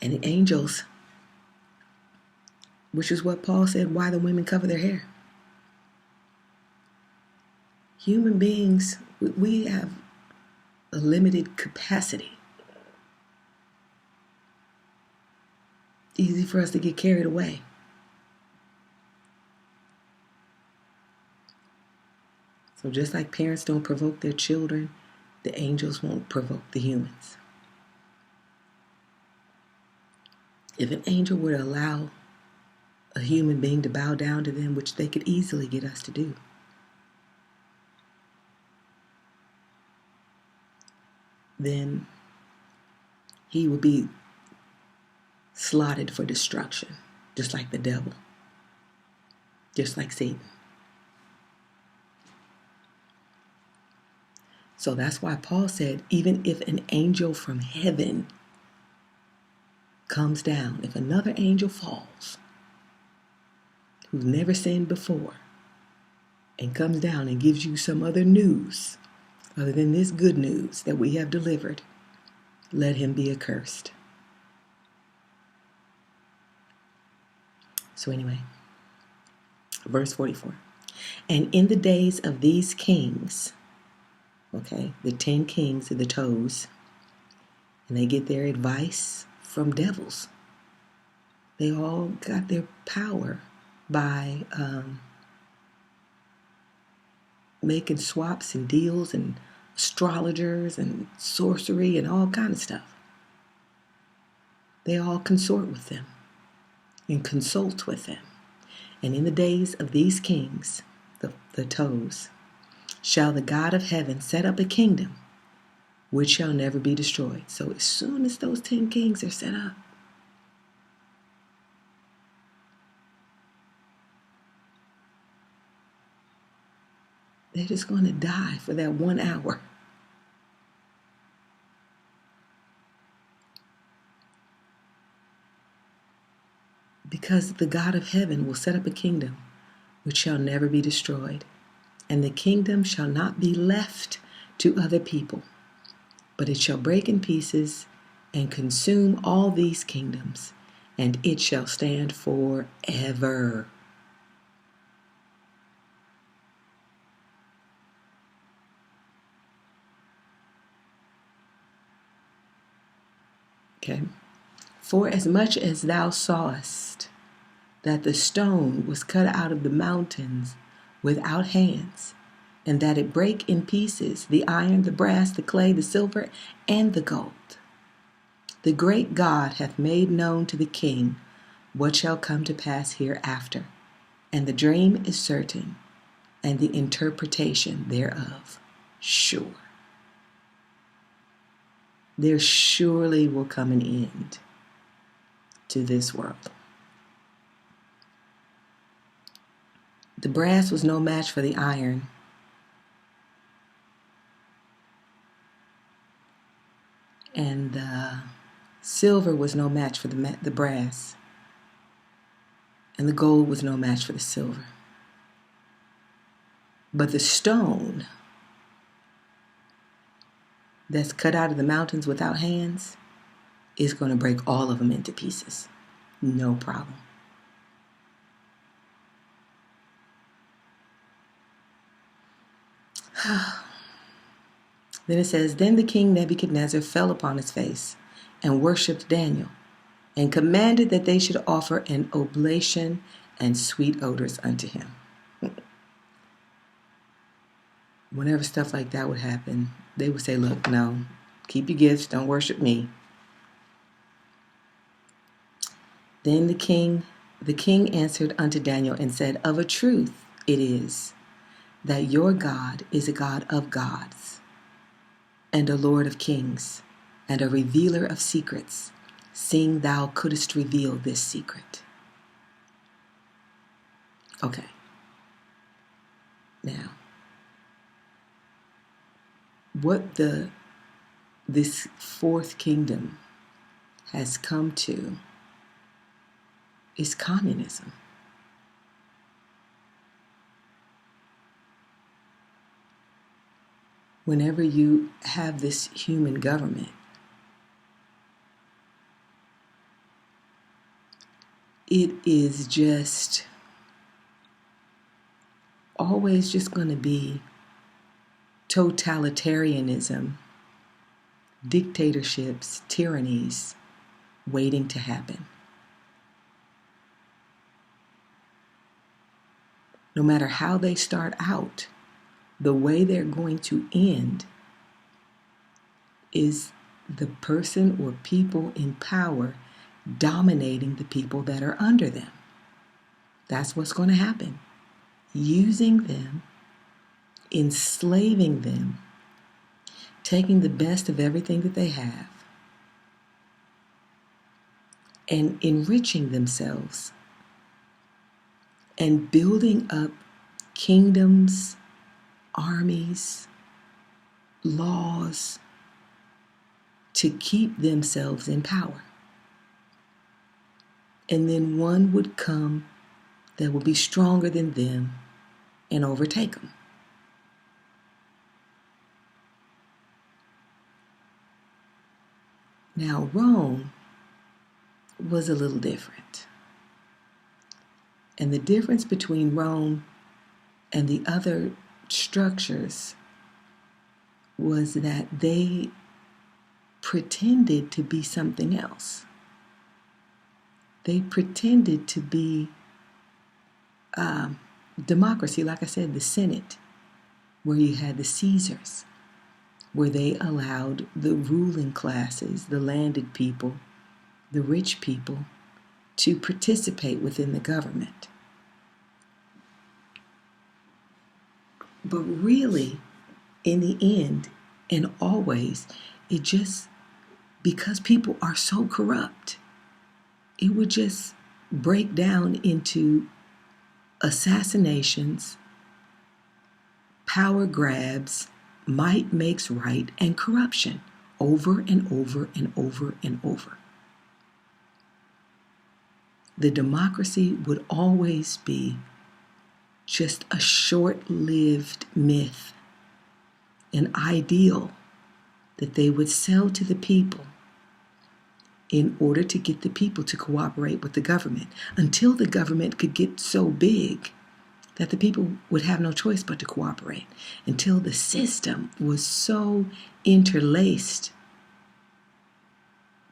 And the angels, which is what Paul said, why the women cover their hair. Human beings, we have a limited capacity. Easy for us to get carried away. So just like parents don't provoke their children, the angels won't provoke the humans. If an angel were to allow a human being to bow down to them, which they could easily get us to do, then he would be slotted for destruction, just like the devil, just like Satan. So that's why Paul said, even if an angel from heaven comes down, if another angel falls, who's never sinned before, and comes down and gives you some other news, other than this good news that we have delivered, let him be accursed. So anyway, verse 44. And in the days of these kings, okay, the 10 kings of the toes, and they get their advice from devils. They all got their power by making swaps and deals and astrologers and sorcery and all kind of stuff. they all consort with them and consult with them. And in the days of these kings, the toes, shall the God of heaven set up a kingdom which shall never be destroyed. So as soon as those 10 kings are set up, they're just going to die for that 1 hour. Because the God of heaven will set up a kingdom which shall never be destroyed, and the kingdom shall not be left to other people, but it shall break in pieces and consume all these kingdoms, and it shall stand forever. Okay. For as much as thou sawest that the stone was cut out of the mountains without hands, and that it brake in pieces the iron, the brass, the clay, the silver, and the gold, the great God hath made known to the king what shall come to pass hereafter, and the dream is certain, and the interpretation thereof sure. There surely will come an end to this world. The brass was no match for the iron, and the silver was no match for the brass, and the gold was no match for the silver. But the stone that's cut out of the mountains without hands is going to break all of them into pieces. No problem. Then it says, then the king Nebuchadnezzar fell upon his face and worshipped Daniel, and commanded that they should offer an oblation and sweet odors unto him. Whenever stuff like that would happen, they would say, look, no, keep your gifts, don't worship me. Then the king answered unto Daniel and said, of a truth it is that your God is a God of gods, and a Lord of kings, and a revealer of secrets, seeing thou couldst reveal this secret. Okay. Now, what this fourth kingdom has come to is communism. Whenever you have this human government, it is just always just going to be totalitarianism, dictatorships, tyrannies waiting to happen. No matter how they start out, the way they're going to end is the person or people in power dominating the people that are under them. That's what's going to happen. Using them, enslaving them, taking the best of everything that they have, and enriching themselves, and building up kingdoms, armies, laws to keep themselves in power. And then one would come that will be stronger than them and overtake them. Now, Rome was a little different. And the difference between Rome and the other structures was that they pretended to be something else. They pretended to be democracy, like I said, the Senate, where you had the Caesars, where they allowed the ruling classes, the landed people, the rich people to participate within the government. But really, in the end, and always, it just, because people are so corrupt, it would just break down into assassinations, power grabs, might makes right, and corruption over and over and over and over. The democracy would always be just a short-lived myth, an ideal that they would sell to the people in order to get the people to cooperate with the government, until the government could get so big that the people would have no choice but to cooperate, until the system was so interlaced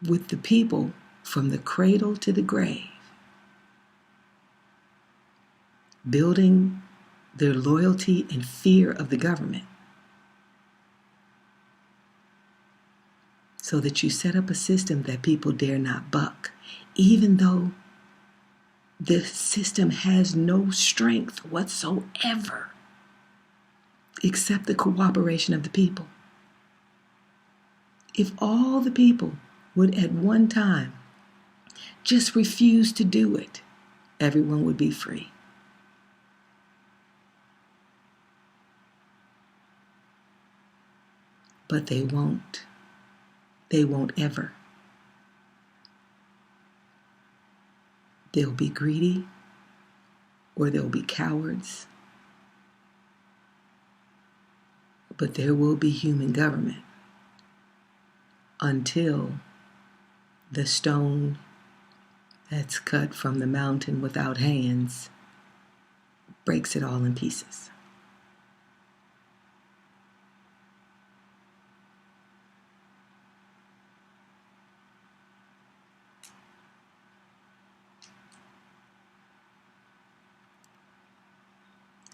with the people from the cradle to the grave, building their loyalty and fear of the government, so that you set up a system that people dare not buck, even though the system has no strength whatsoever except the cooperation of the people. If all the people would at one time just refuse to do it, everyone would be free. But they won't. They won't ever. They'll be greedy, or they'll be cowards. But there will be human government until the stone that's cut from the mountain without hands breaks it all in pieces.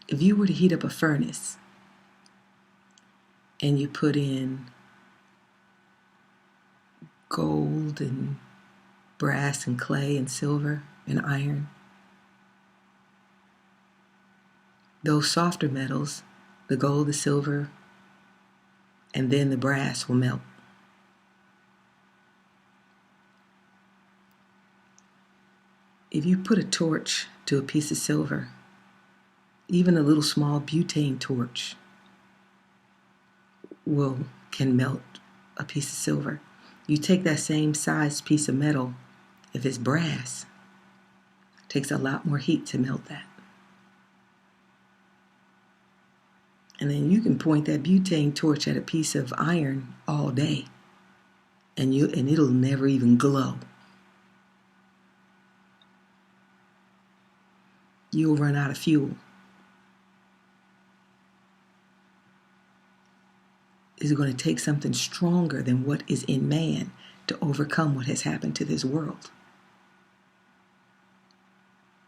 If you were to heat up a furnace and you put in gold and brass and clay and silver and iron, those softer metals, the gold, the silver, and then the brass will melt. If you put a torch to a piece of silver, even a little small butane torch can melt a piece of silver. You take that same size piece of metal, if it's brass, it takes a lot more heat to melt that. And then you can point that butane torch at a piece of iron all day, and it'll never even glow. You'll run out of fuel. Is going to take something stronger than what is in man to overcome what has happened to this world.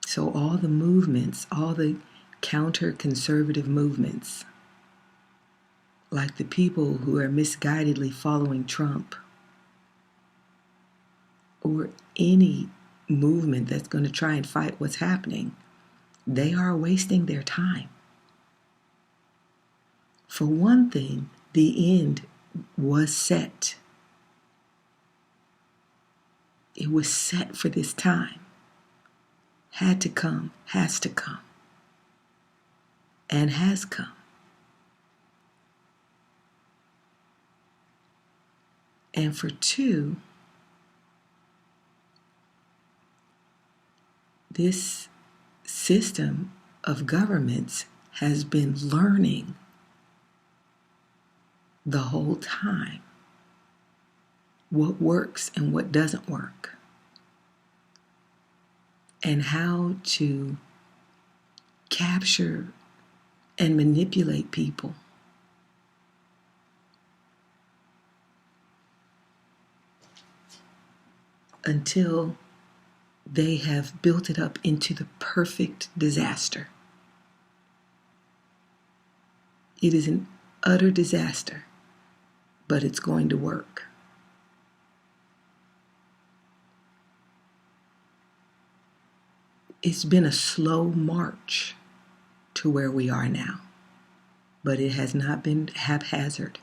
So all the movements, all the counter-conservative movements, like the people who are misguidedly following Trump, or any movement that's going to try and fight what's happening, they are wasting their time. For one thing, the end was set. It was set for this time. Had to come, has to come, and has come. And for two, this system of governments has been learning the whole time what works and what doesn't work, and how to capture and manipulate people until they have built it up into the perfect disaster. It is an utter disaster, but it's going to work. It's been a slow march to where we are now, but it has not been haphazard.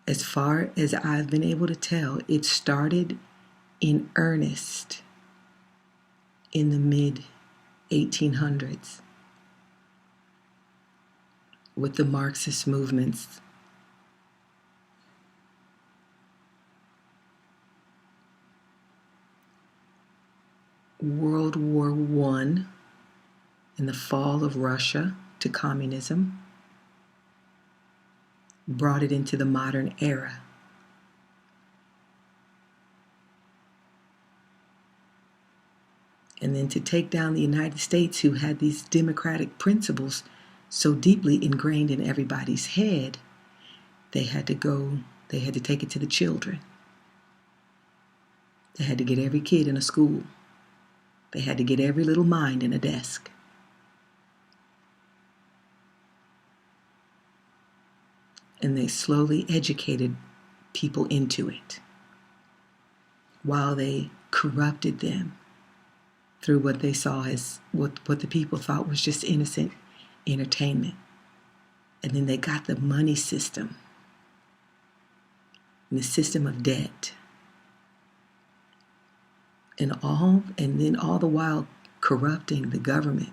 As far as I've been able to tell, it started in earnest in the mid 1800s with the Marxist movements. World War I and the fall of Russia to communism brought it into the modern era. And then to take down the United States, who had these democratic principles so deeply ingrained in everybody's head, they had to take it to the children. They had to get every kid in a school. They had to get every little mind in a desk. And they slowly educated people into it while they corrupted them through what they saw as what the people thought was just innocent entertainment. And then they got the money system and the system of debt. And then all the while corrupting the government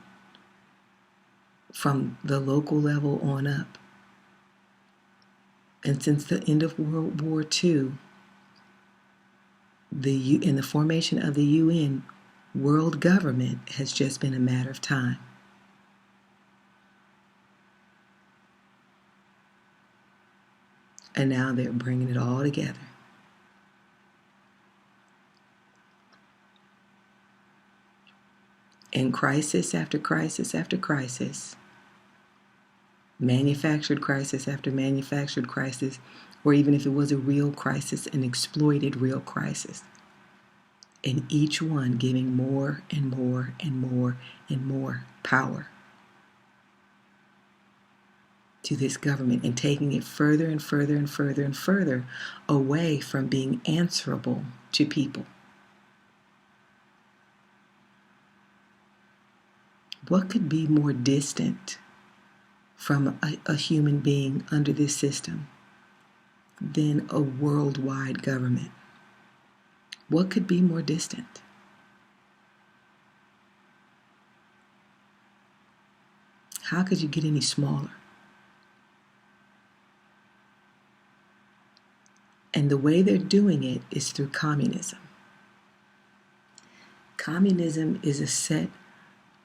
from the local level on up. And since the end of World War II, in the formation of the UN, world government has just been a matter of time. And now they're bringing it all together. And crisis after crisis after crisis, manufactured crisis after manufactured crisis, or even if it was a real crisis, an exploited real crisis. And each one giving more and more and more and more power to this government and taking it further and further and further and further away from being answerable to people. What could be more distant from a human being under this system than a worldwide government? What could be more distant? How could you get any smaller? And the way they're doing it is through communism. Communism is a set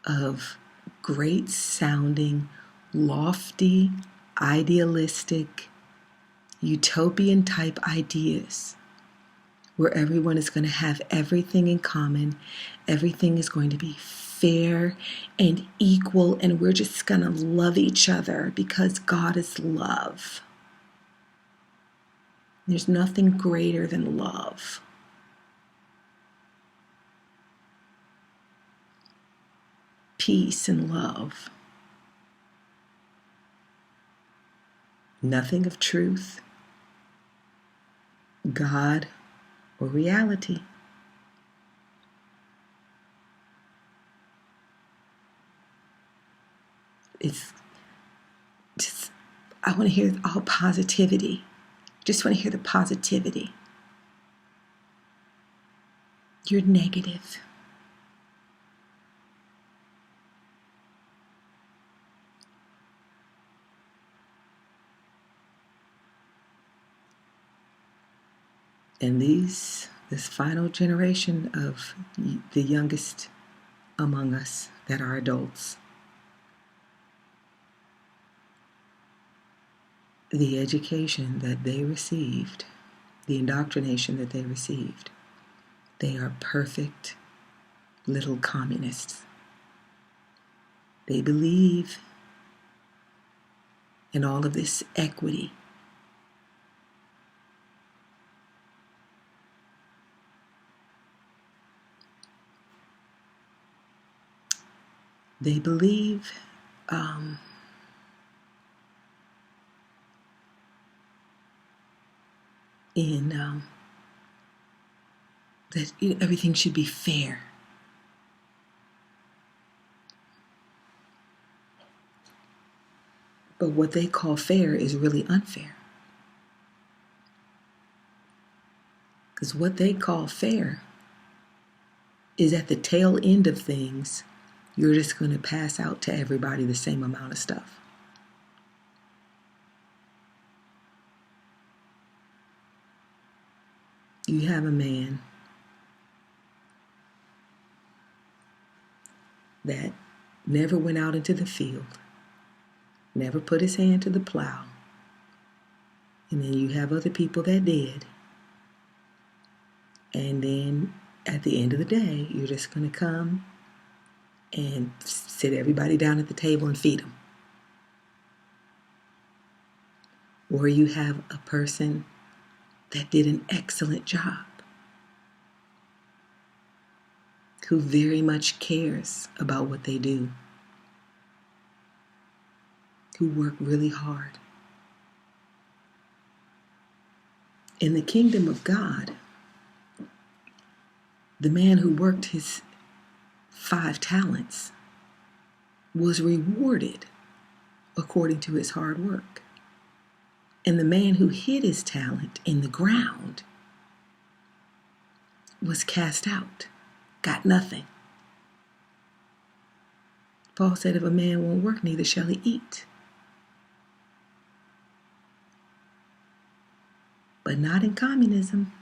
of great sounding, lofty, idealistic, utopian type ideas where everyone is going to have everything in common, everything is going to be fair and equal, and we're just going to love each other because God is love. There's nothing greater than love. Peace and love. Nothing of truth, God, or reality. It's just, I want to hear all positivity. Just want to hear the positivity. You're negative. And this final generation of the youngest among us that are adults, the education that they received, the indoctrination that they received, they are perfect little communists. They believe in all of this equity. They believe in that everything should be fair. But what they call fair is really unfair. Because what they call fair is at the tail end of things, you're just going to pass out to everybody the same amount of stuff. You have a man that never went out into the field, never put his hand to the plow, and then you have other people that did, and then at the end of the day, you're just going to come and sit everybody down at the table and feed them. Or you have a person that did an excellent job, who very much cares about what they do, who work really hard. In the kingdom of God, the man who worked his 5 talents was rewarded according to his hard work. And the man who hid his talent in the ground was cast out, got nothing. Paul said, if a man won't work, neither shall he eat. But not in communism.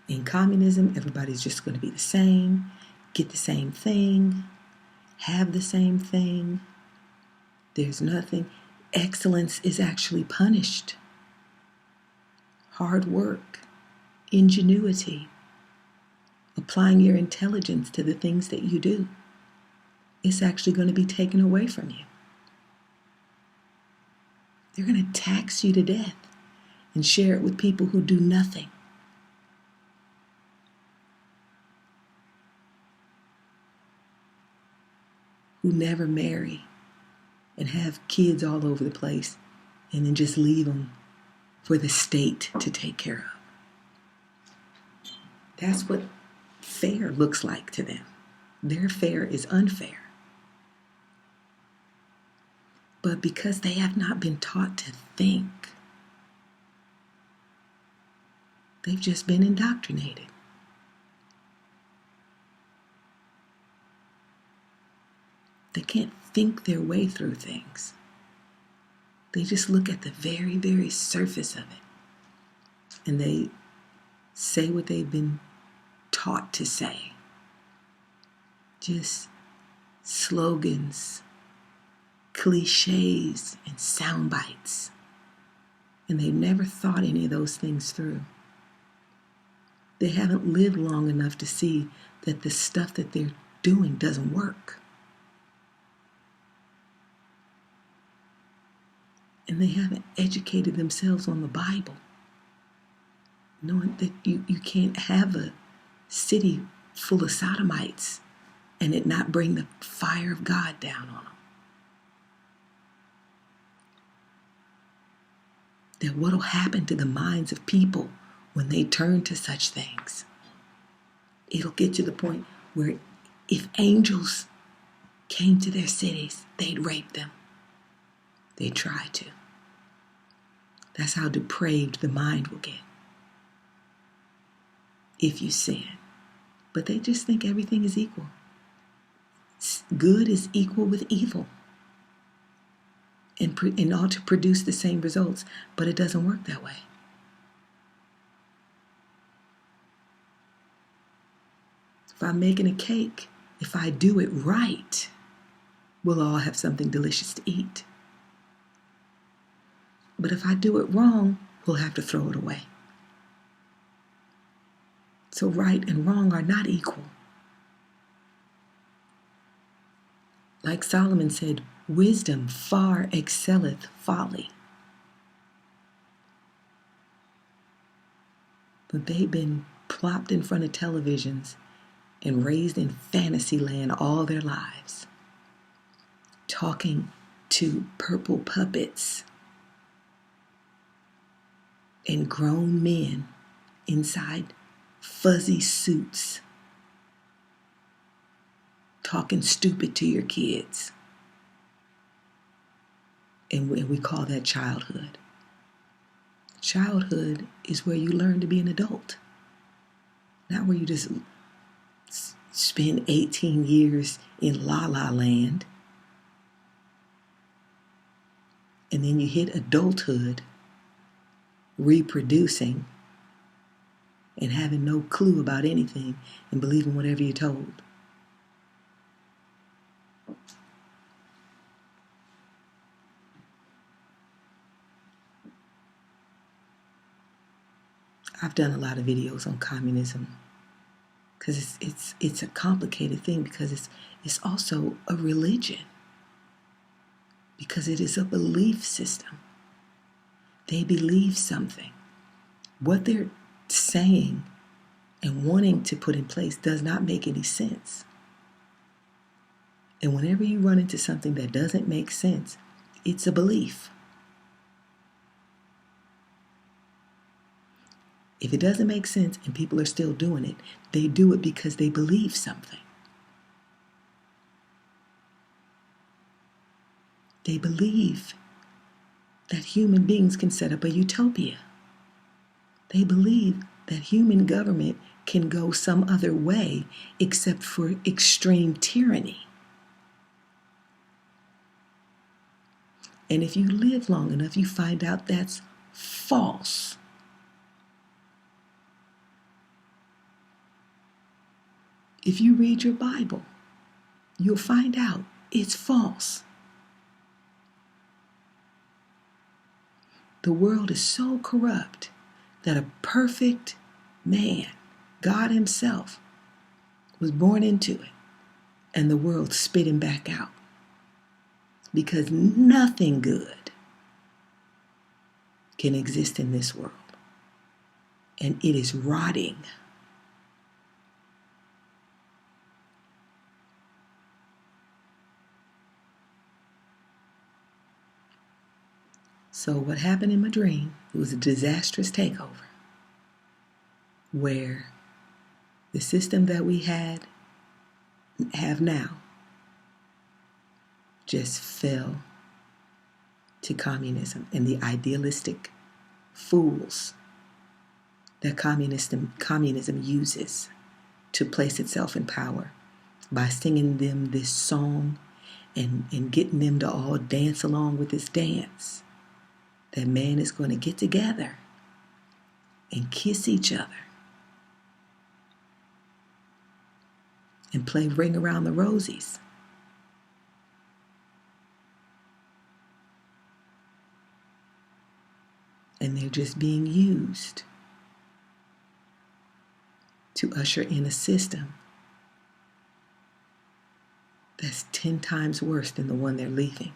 In communism, everybody's just going to be the same, get the same thing, have the same thing. There's nothing. Excellence is actually punished. Hard work, ingenuity, applying your intelligence to the things that you do, it's actually going to be taken away from you. They're going to tax you to death and share it with people who do nothing. Who never marry and have kids all over the place and then just leave them for the state to take care of. That's what fair looks like to them. Their fair is unfair. But because they have not been taught to think, they've just been indoctrinated. They can't think their way through things. They just look at the very, very surface of it. And they say what they've been taught to say. Just slogans, cliches, and sound bites. And they've never thought any of those things through. They haven't lived long enough to see that the stuff that they're doing doesn't work. And they haven't educated themselves on the Bible, knowing that you can't have a city full of sodomites and it not bring the fire of God down on them. That what will happen to the minds of people when they turn to such things? It'll get to the point where if angels came to their cities, they'd rape them. They'd try to. That's how depraved the mind will get if you sin. But they just think everything is equal. Good is equal with evil and ought to produce the same results, but it doesn't work that way. If I'm making a cake, if I do it right, we'll all have something delicious to eat. But if I do it wrong, we'll have to throw it away. So right and wrong are not equal. Like Solomon said, wisdom far excelleth folly. But they've been plopped in front of televisions and raised in fantasy land all their lives, talking to purple puppets and grown men inside fuzzy suits talking stupid to your kids. And we call that childhood. Childhood is where you learn to be an adult, not where you just spend 18 years in la la land and then you hit adulthood reproducing and having no clue about anything and believing whatever you're told. I've done a lot of videos on communism because it's a complicated thing, because it's also a religion, because it is a belief system. They believe something. What they're saying and wanting to put in place does not make any sense. And whenever you run into something that doesn't make sense, it's a belief. If it doesn't make sense and people are still doing it, they do it because they believe something. They believe that human beings can set up a utopia. They believe that human government can go some other way except for extreme tyranny. And if you live long enough, you find out that's false. If you read your Bible, you'll find out it's false. The world is so corrupt that a perfect man, God himself, was born into it, and the world spit him back out. Because nothing good can exist in this world, and it is rotting. So what happened in my dream, it was a disastrous takeover, where the system that we have now just fell to communism and the idealistic fools that communism uses to place itself in power by singing them this song and getting them to all dance along with this dance. That man is going to get together and kiss each other and play Ring Around the Rosies. And they're just being used to usher in a system that's 10 times worse than the one they're leaving.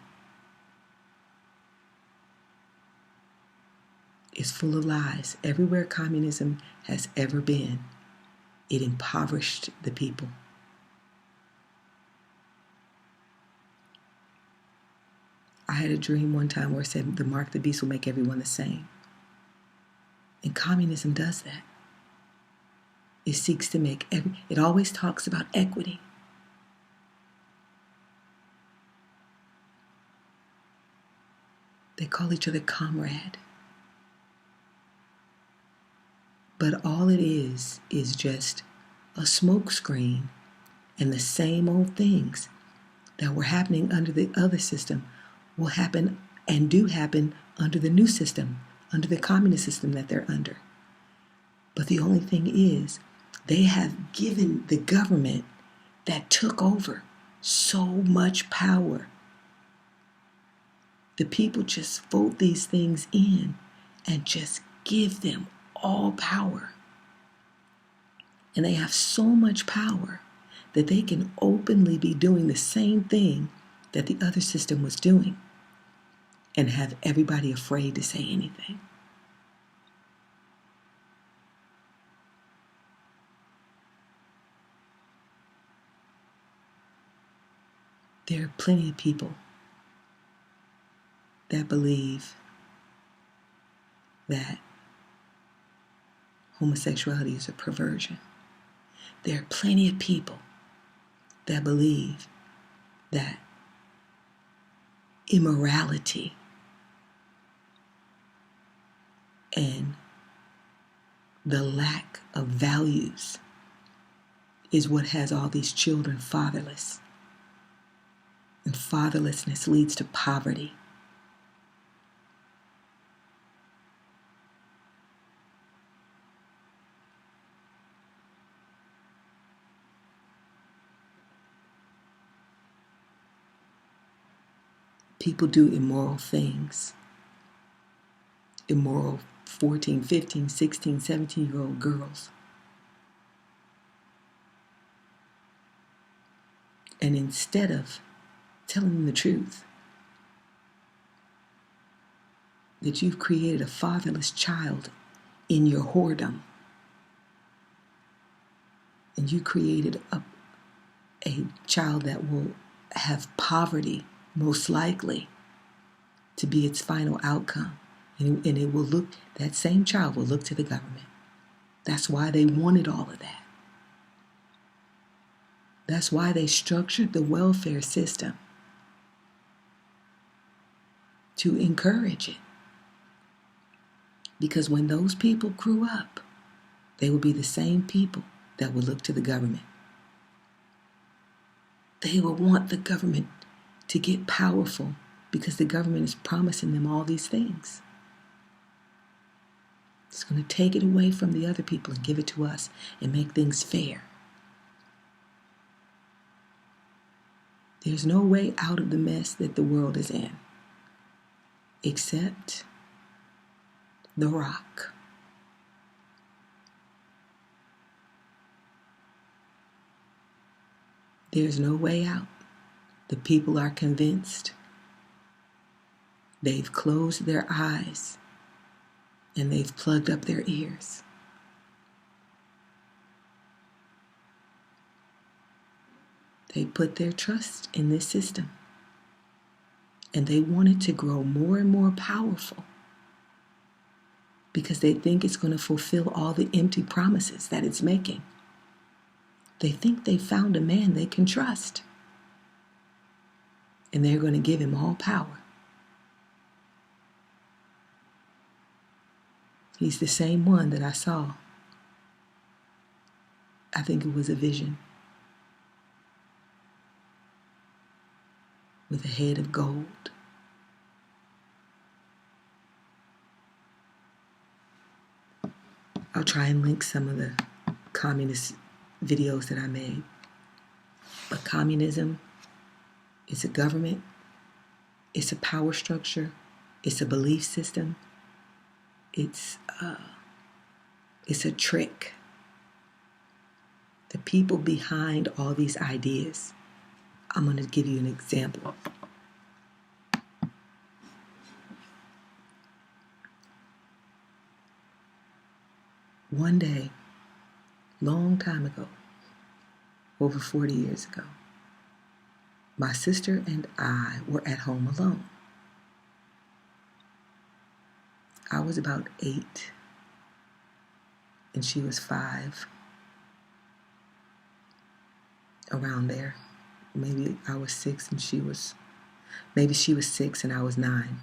It's full of lies. Everywhere communism has ever been, it impoverished the people. I had a dream one time where it said the mark of the beast will make everyone the same. And communism does that. It seeks to make it always talks about equity. They call each other comrade. But all it is just a smokescreen, and the same old things that were happening under the other system will happen and do happen under the new system, under the communist system that they're under. But the only thing is, they have given the government that took over so much power. The people just vote these things in and just give them all power. And they have so much power that they can openly be doing the same thing that the other system was doing and have everybody afraid to say anything. There are plenty of people that believe that homosexuality is a perversion. There are plenty of people that believe that immorality and the lack of values is what has all these children fatherless. And fatherlessness leads to poverty. People do immoral things. Immoral 14, 15, 16, 17-year-old girls. And instead of telling them the truth, that you've created a fatherless child in your whoredom, and you created a child that will have poverty, most likely, to be its final outcome. And it will look, that same child will look to the government. That's why they wanted all of that. That's why they structured the welfare system to encourage it. Because when those people grew up, they would be the same people that would look to the government. They will want the government to get powerful because the government is promising them all these things. It's going to take it away from the other people and give it to us and make things fair. There's no way out of the mess that the world is in except the rock. There's no way out. The people are convinced. They've closed their eyes and they've plugged up their ears. They put their trust in this system and they want it to grow more and more powerful because they think it's going to fulfill all the empty promises that it's making. They think they found a man they can trust. And they're going to give him all power. He's the same one that I saw. I think it was a vision. With a head of gold. I'll try and link some of the communist videos that I made. But communism is a government, it's a power structure, it's a belief system, it's a trick. The people behind all these ideas, I'm going to give you an example. One day, long time ago, over 40 years ago, my sister and I were at home alone. I was about 8 and she was 5, around there. Maybe I was 6 and she was 6 and I was 9.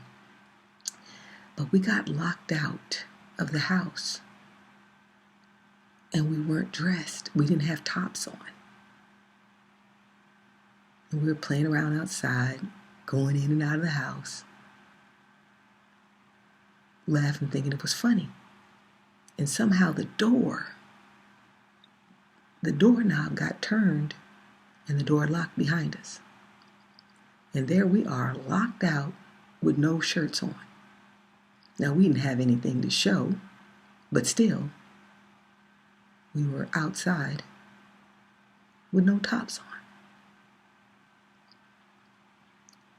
But we got locked out of the house and we weren't dressed. We didn't have tops on. And we were playing around outside, going in and out of the house, laughing, thinking it was funny. And somehow the doorknob got turned and the door locked behind us. And there we are, locked out with no shirts on. Now, we didn't have anything to show, but still, we were outside with no tops on.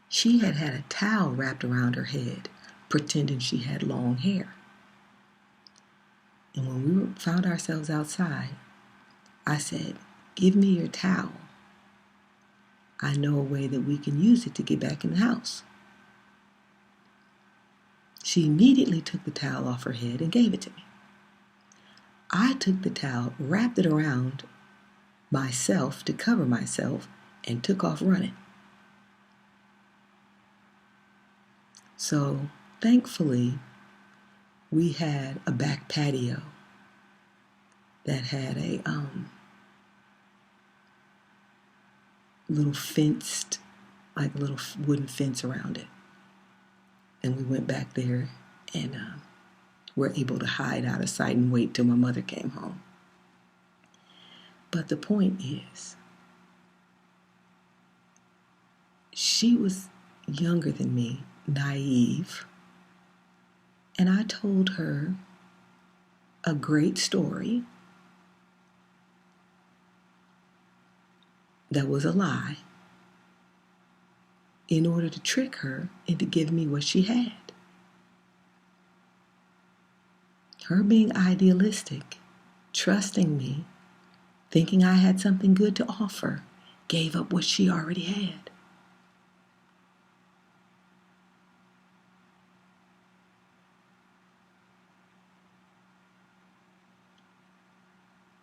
She had had a towel wrapped around her head, pretending she had long hair. And when we found ourselves outside, I said, "Give me your towel. I know a way that we can use it to get back in the house." She immediately took the towel off her head and gave it to me. I took the towel, wrapped it around myself to cover myself, and took off running. So thankfully, we had a back patio that had a little fenced, like a little wooden fence around it. And we went back there and were able to hide out of sight and wait till my mother came home. But the point is, she was younger than me, naive, and I told her a great story that was a lie in order to trick her into giving me what she had. Her being idealistic, trusting me, thinking I had something good to offer, gave up what she already had.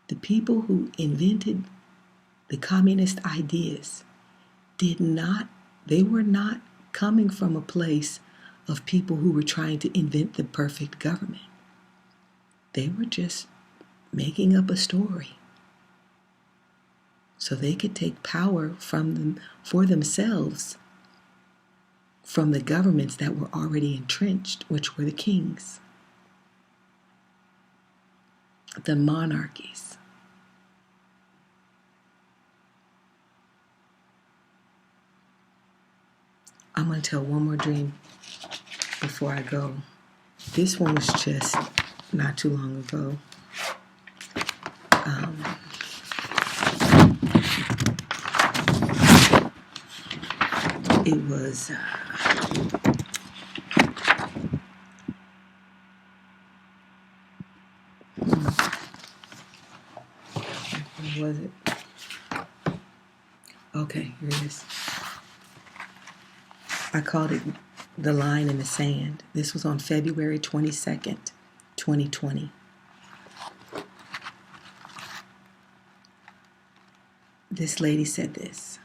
The people who invented the communist ideas they were not coming from a place of people who were trying to invent the perfect government. They were just making up a story so they could take power from them for themselves from the governments that were already entrenched, which were the kings, the monarchies. I'm going to tell one more dream before I go. This one was just not too long ago. It was what was it? Okay, here it is. I called it The Line in the Sand. This was on February 22nd, 2020. This lady said this: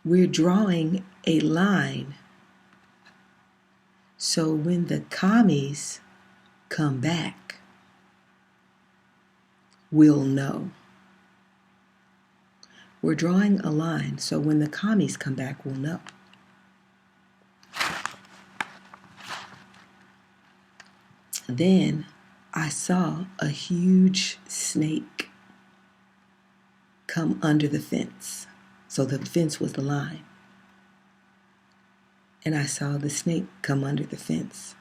"We're drawing a line so when the commies come back, we'll know. We're drawing a line so when the commies come back, we'll know." Then I saw a huge snake come under the fence. So the fence was the line. And I saw the snake come under the fence.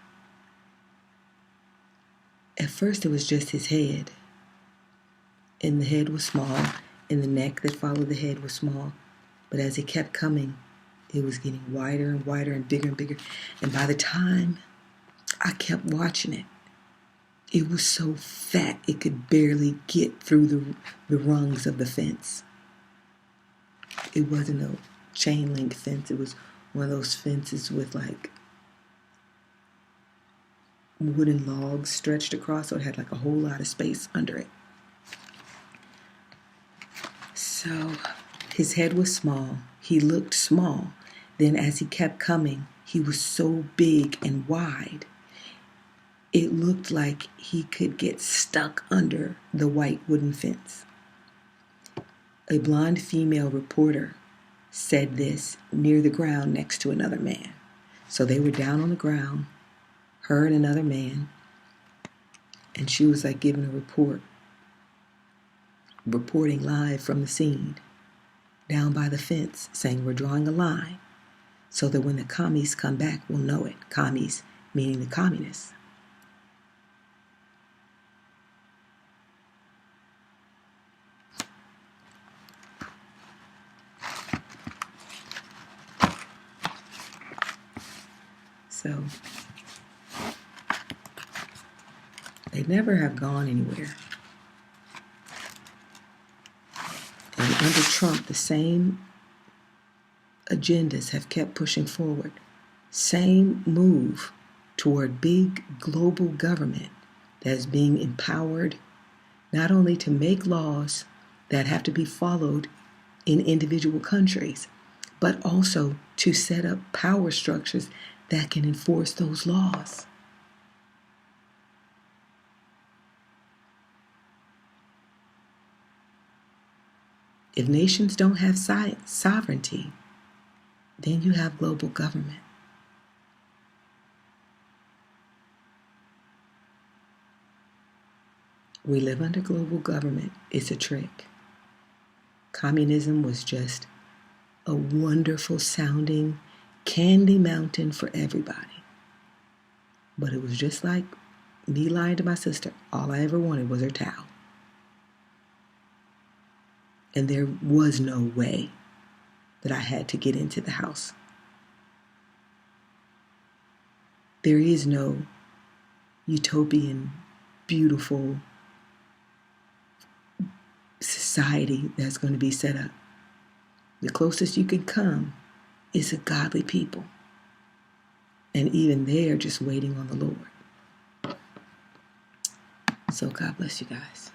At first it was just his head. And the head was small, and the neck that followed the head was small. But as it kept coming, it was getting wider and wider and bigger. And by the time I kept watching it, it was so fat it could barely get through the rungs of the fence. It wasn't a chain link fence. It was one of those fences with like wooden logs stretched across, so it had like a whole lot of space under it. So his head was small. He looked small. Then as he kept coming, he was so big and wide. It looked like he could get stuck under the white wooden fence. A blonde female reporter said this near the ground next to another man. So they were down on the ground, her and another man, and she was like giving a report, reporting live from the scene, down by the fence, saying we're drawing a line so that when the commies come back, we'll know it. Commies meaning the communists. So they never have gone anywhere. And under Trump, the same agendas have kept pushing forward. Same move toward big global government that is being empowered not only to make laws that have to be followed in individual countries, but also to set up power structures that can enforce those laws. If nations don't have sovereignty, then you have global government. We live under global government. It's a trick. Communism was just a wonderful sounding candy mountain for everybody. But it was just like me lying to my sister. All I ever wanted was her towel. And there was no way that I had to get into the house. There is no utopian, beautiful society that's going to be set up. The closest you can come is a godly people. And even they are just waiting on the Lord. So God bless you guys.